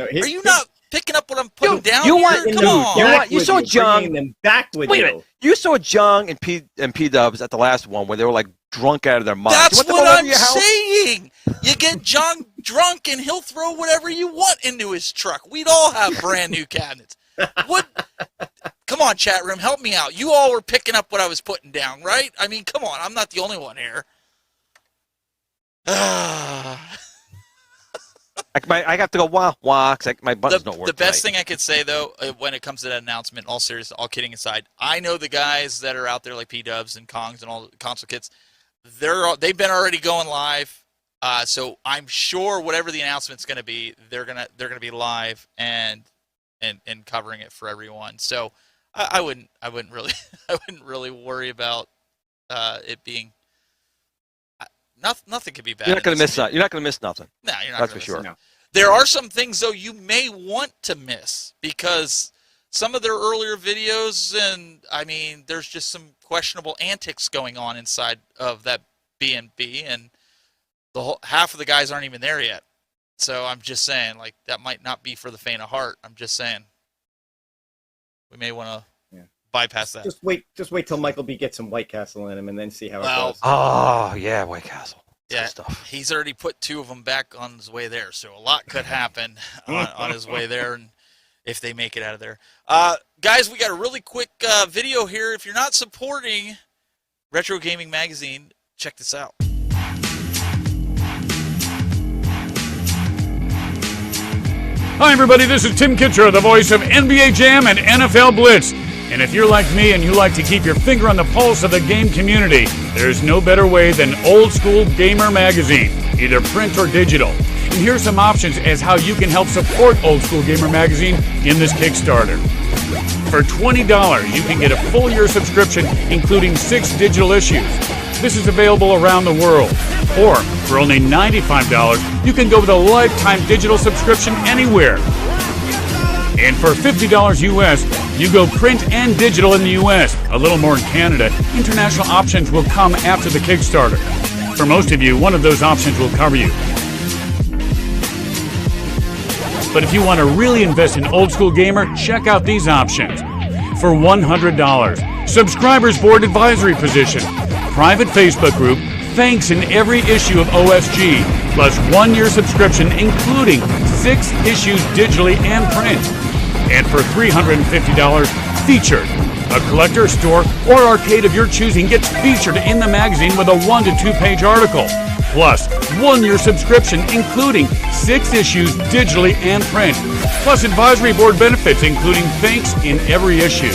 you not picking up what I'm putting down you here? Come on. You saw Jung. Them back with Wait a minute. You saw Jung and P Dubs at the last one where they were like drunk out of their minds. That's what I'm saying. You get Jung drunk and he'll throw whatever you want into his truck. We'd all have brand new cabinets. What? Come on, chat room, help me out. You all were picking up what I was putting down, right? I mean, come on. I'm not the only one here. I have to go wah because my buttons don't work. The best thing I could say though, when it comes to that announcement, all kidding aside, I know the guys that are out there like P-Dubs and Kongs and all the console kits. They've been already going live, so I'm sure whatever the announcement's going to be, they're gonna be live and covering it for everyone. So I wouldn't really worry about it being. Nothing could be bad. You're not going to miss that. You're not going to miss nothing. No, you're not. That's for sure. No. There are some things though you may want to miss because some of their earlier videos, and I mean, there's just some questionable antics going on inside of that B&B, and half of the guys aren't even there yet. So I'm just saying, like, that might not be for the faint of heart. I'm just saying we may want to bypass that. Just wait till Michael B gets some White Castle in him, and then see how it goes. Oh yeah, White Castle. Yeah, Stuff. he's already put 2 of them back on his way there, so a lot could happen on his way there, and if they make it out of there. Guys, we got a really quick video here. If you're not supporting Retro Gaming Magazine, check this out. Hi, everybody. This is Tim Kitcher, the voice of NBA Jam and NFL Blitz. And if you're like me and you like to keep your finger on the pulse of the game community, there's no better way than Old School Gamer Magazine, either print or digital. And here's some options as how you can help support Old School Gamer Magazine in this Kickstarter. For $20, you can get a full year subscription, including 6 digital issues. This is available around the world. Or, for only $95, you can go with a lifetime digital subscription anywhere. And for $50 US, you go print and digital in the US, a little more in Canada. International options will come after the Kickstarter. For most of you, one of those options will cover you. But if you want to really invest in Old School Gamer, check out these options. For $100, Subscribers Board Advisory position, private Facebook group, thanks in every issue of OSG, plus 1 year subscription including 6 issues digitally and print. And for $350, featured. A collector, store, or arcade of your choosing gets featured in the magazine with a 1 to 2 page article. Plus 1 year subscription including 6 issues digitally and print. Plus advisory board benefits including thanks in every issue.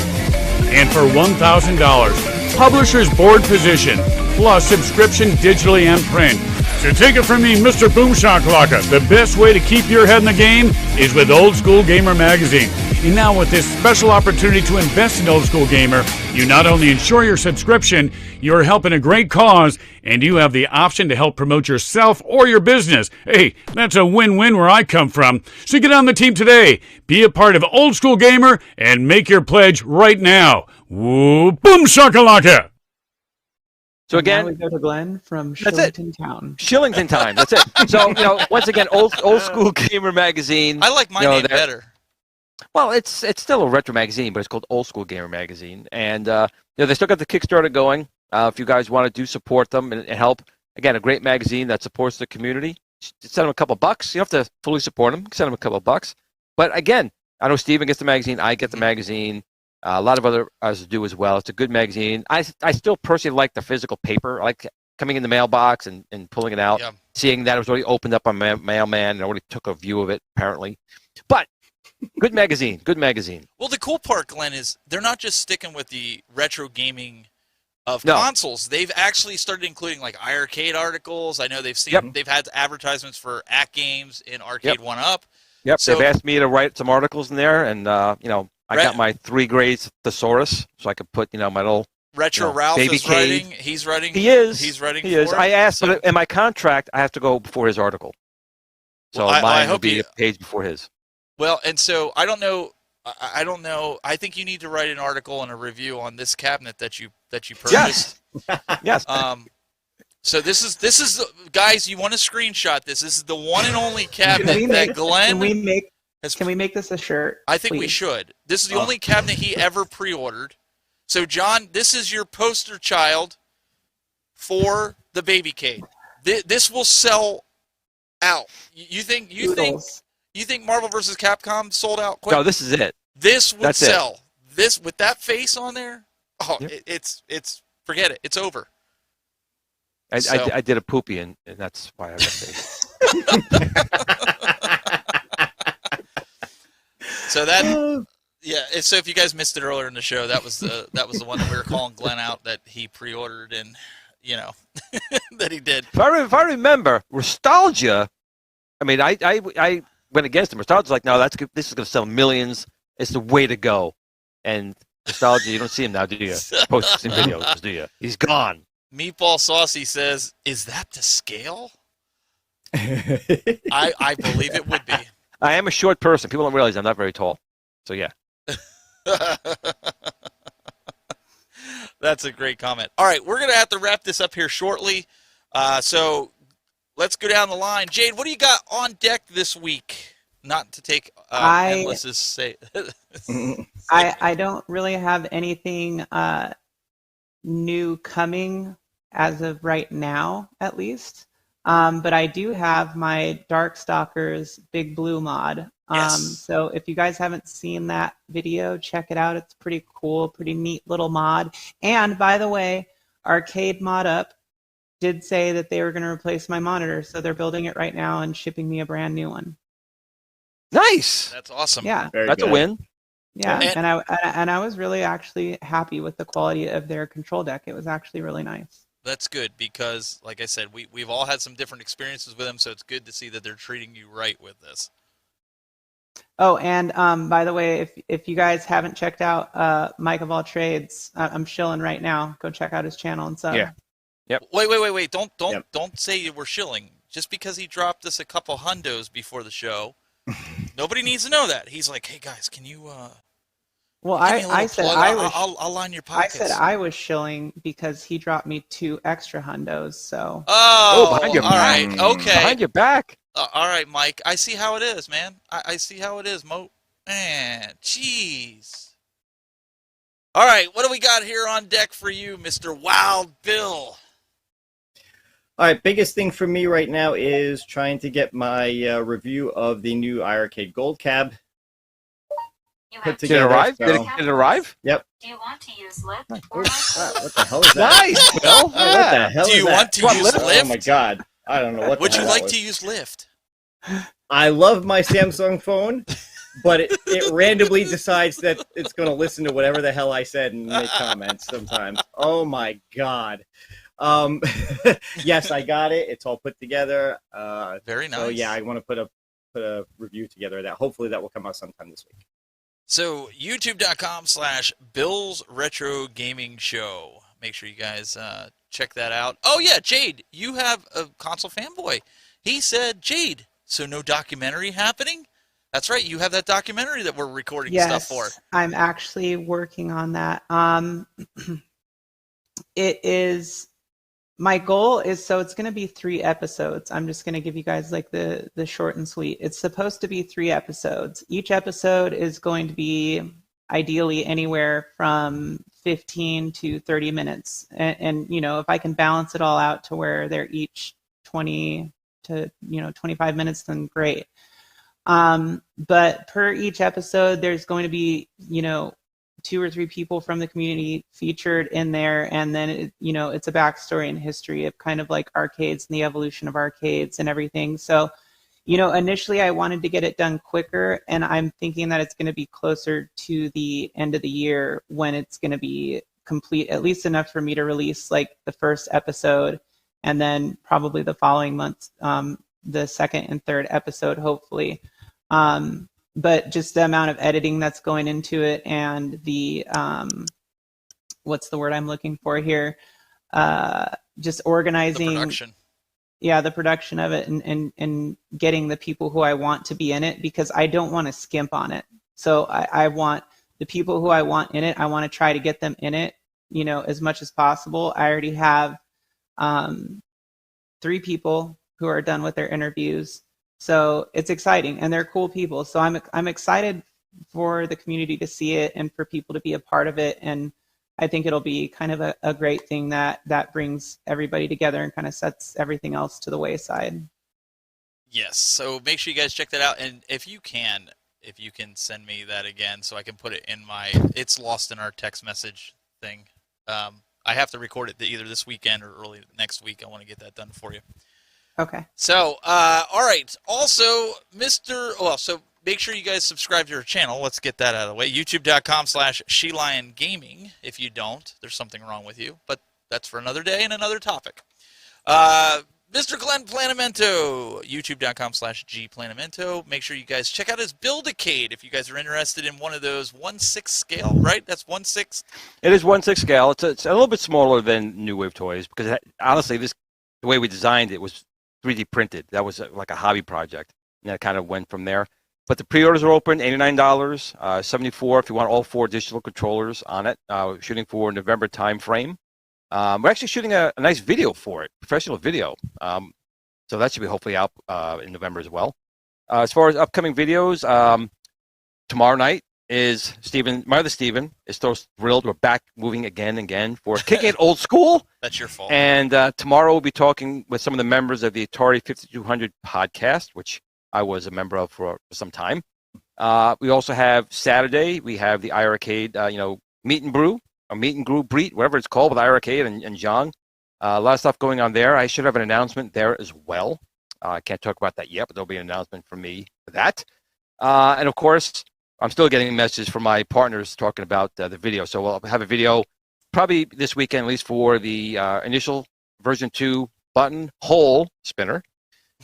And for $1,000, Publisher's Board position, plus subscription digitally and print. So take it from me, Mr. Boom Shakalaka. The best way to keep your head in the game is with Old School Gamer Magazine. And now with this special opportunity to invest in Old School Gamer, you not only ensure your subscription, you're helping a great cause, and you have the option to help promote yourself or your business. Hey, that's a win-win where I come from. So get on the team today. Be a part of Old School Gamer and make your pledge right now. Woo, boom shakalaka! So again, now we go to Glenn from that's it. Shillington Town. Shillington time. That's it. So once again, old School Gamer Magazine. I like my name better. Well, it's still a retro magazine, but it's called Old School Gamer Magazine, and they still got the Kickstarter going. If you guys want to do support them and help, again, a great magazine that supports the community. Send them a couple bucks. You don't have to fully support them. Send them a couple bucks. But again, I know Steven gets the magazine. I get the magazine. A lot of others do as well. It's a good magazine. I still personally like the physical paper. I like coming in the mailbox and pulling it out, seeing that it was already opened up on Mailman and already took a view of it, apparently. But good magazine. Good magazine. Well, the cool part, Glenn, is they're not just sticking with the retro gaming of consoles. They've actually started including like iArcade articles. I know they've seen they've had advertisements for Act Games in Arcade1up. Yep. So, they've asked me to write some articles in there, and I got my 3 grades thesaurus, so I could put my little Retro Ralph baby is cave. writing. He's writing. He is. He's writing. He is. For I it. asked, but in my contract, I have to go before his article. So Well, I mine will hope be a page before his. Well, and so I don't know. I don't know. I think you need to write an article and a review on this cabinet that you purchased. Yes. So this is guys. You want to screenshot this? This is the one and only cabinet that Glenn. Can we make this a shirt? I think we please? should. This is the only cabinet he ever pre-ordered. So John, this is your poster child for the baby cave. This will sell out. You think Marvel vs. Capcom sold out quick? No, this is it. This would That's sell. it. This with that face on there. Oh, Yep. it's forget it. It's over. I did a poopy, and that's why I got this. So that, So if you guys missed it earlier in the show, that was the one that we were calling Glenn out that he pre-ordered and that he did. If I remember, Nostalgia. I mean, I went against him. Nostalgia's like, no, this is going to sell millions. It's the way to go. And Nostalgia, you don't see him now, do you? Posting videos, do you? He's gone. Meatball Saucy says, "Is that to scale?" I believe it would be. I am a short person. People don't realize I'm not very tall. So yeah. That's a great comment. All right, we're gonna have to wrap this up here shortly. So let's go down the line. Jayde, what do you got on deck this week? Not to take endless say. I don't really have anything new coming as of right now, at least. But I do have my Darkstalkers Big Blue mod. So if you guys haven't seen that video, check it out. It's pretty cool, pretty neat little mod. And by the way, Arcade1up did say that they were going to replace my monitor, so they're building it right now and shipping me a brand new one. Nice. That's awesome. Yeah, that's a win. Yeah, and I was really actually happy with the quality of their control deck. It was actually really nice. That's good because, like I said, we've all had some different experiences with them, so it's good to see that they're treating you right with this. Oh, and by the way, if you guys haven't checked out Mike of All Trades, I'm shilling right now. Go check out his channel and sub. Yeah. Yep. Wait! Don't say you were shilling. Just because he dropped us a couple hundos before the show, nobody needs to know that. He's like, hey guys, can you? Well, give me a little I said plug? I was. I'll line your pockets. I said I was shilling because he dropped me 2 extra hundos. So. Oh, behind your all back. right, okay. Behind your back. All right, Mike. I see how it is, man. I see how it is, Mo. Man, jeez. All right, what do we got here on deck for you, Mr. Wild Bill? All right, biggest thing for me right now is trying to get my review of the new iArcade Gold Cab put Did it together. arrive? So- Did it arrive? Yep. Do you want to use Lyft What the hell is that? Nice, Bill. What the hell Do is you that? want to use Lyft? Oh my god. I don't know what Would the you hell like that to was. use Lyft? I love my Samsung phone, but it randomly decides that it's going to listen to whatever the hell I said and make comments sometimes. Oh my god. Yes, I got it. It's all put together. Very nice. So yeah, I want to put a review together of that. Hopefully that will come out sometime this week. So youtube.com/Bill's Retro Gaming Show. Make sure you guys check that out. Oh yeah, Jayde, you have a console fanboy. He said, Jayde, so no documentary happening? That's right, you have that documentary that we're recording stuff for. I'm actually working on that. It is, my goal is, so it's going to be 3 episodes. I'm just going to give you guys like the short and sweet. It's supposed to be 3 episodes. Each episode is going to be ideally anywhere from 15 to 30 minutes. And you know, if I can balance it all out to where they're each 20 to 25 minutes, then great. But per each episode, there's going to be 2 or 3 people from the community featured in there, and then it's a backstory and history of kind of like arcades and the evolution of arcades and everything. So initially I wanted to get it done quicker, and I'm thinking that it's going to be closer to the end of the year when it's going to be complete, at least enough for me to release like the first episode, and then probably the following month, the second and third episode, hopefully. But just the amount of editing that's going into it, and the what's the word I'm looking for here? Just organizing. The production. Yeah, the production of it, and getting the people who I want to be in it, because I don't want to skimp on it. So I want the people who I want in it, I want to try to get them in it, as much as possible. I already have 3 people who are done with their interviews. So it's exciting, and they're cool people. So I'm excited for the community to see it and for people to be a part of it. And I think it'll be kind of a great thing that brings everybody together and kind of sets everything else to the wayside. Yes, so make sure you guys check that out. And if you can send me that again so I can put it in it's lost in our text message thing. I have to record it either this weekend or early next week. I want to get that done for you. Okay. So, all right. Also, so make sure you guys subscribe to our channel. Let's get that out of the way. YouTube.com/SheLionGaming. If you don't, there's something wrong with you. But that's for another day and another topic. Mr. Glen Planamento, YouTube.com/GPlanamento. Make sure you guys check out his Build-A-Cade if you guys are interested in one of those 1/6 scale, right? That's 1/6. It is 1/6 scale. It's a little bit smaller than New Wave toys because honestly, the way we designed it was 3D printed. That was like a hobby project, and that kind of went from there. But the pre-orders are open, $89, $74 if you want all 4 digital controllers on it. We're shooting for November time frame. We're actually shooting a nice video for it, professional video. So that should be hopefully out in November as well. As far as upcoming videos, tomorrow night is Steven. My other Steven is so thrilled. We're back moving again and again for Kicking It Old School. That's your fault. And tomorrow we'll be talking with some of the members of the Atari 5200 podcast, which I was a member of for some time. We also have Saturday. We have the iArcade, meet and brew, or meet and brew, whatever it's called, with iArcade and John. A lot of stuff going on there. I should have an announcement there as well. I can't talk about that yet, but there'll be an announcement from me for that. And of course, I'm still getting messages from my partners talking about the video. So we'll have a video probably this weekend, at least for the initial version 2 button hole spinner.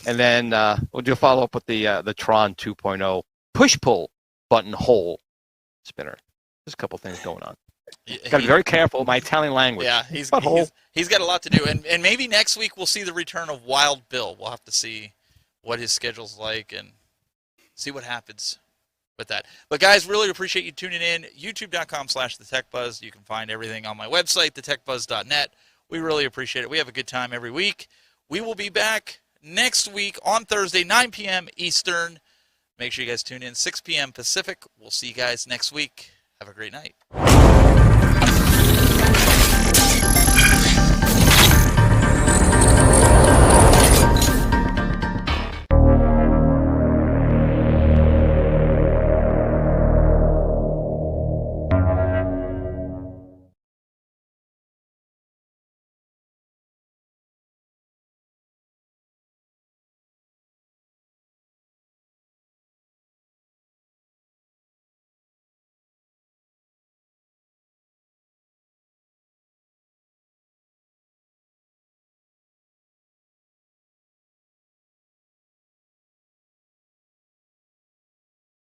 And then we'll do a follow-up with the Tron 2.0 push-pull button hole spinner. There's a couple things going on. Got to be very careful with my Italian language. Yeah, he's got a lot to do. And maybe next week we'll see the return of Wild Bill. We'll have to see what his schedule's like and see what happens with that. But guys, really appreciate you tuning in. YouTube.com/TheTechBuzz. You can find everything on my website, thetechbuzz.net. We really appreciate it. We have a good time every week. We will be back next week on Thursday, 9 p.m. Eastern. Make sure you guys tune in, 6 p.m. Pacific. We'll see you guys next week. Have a great night.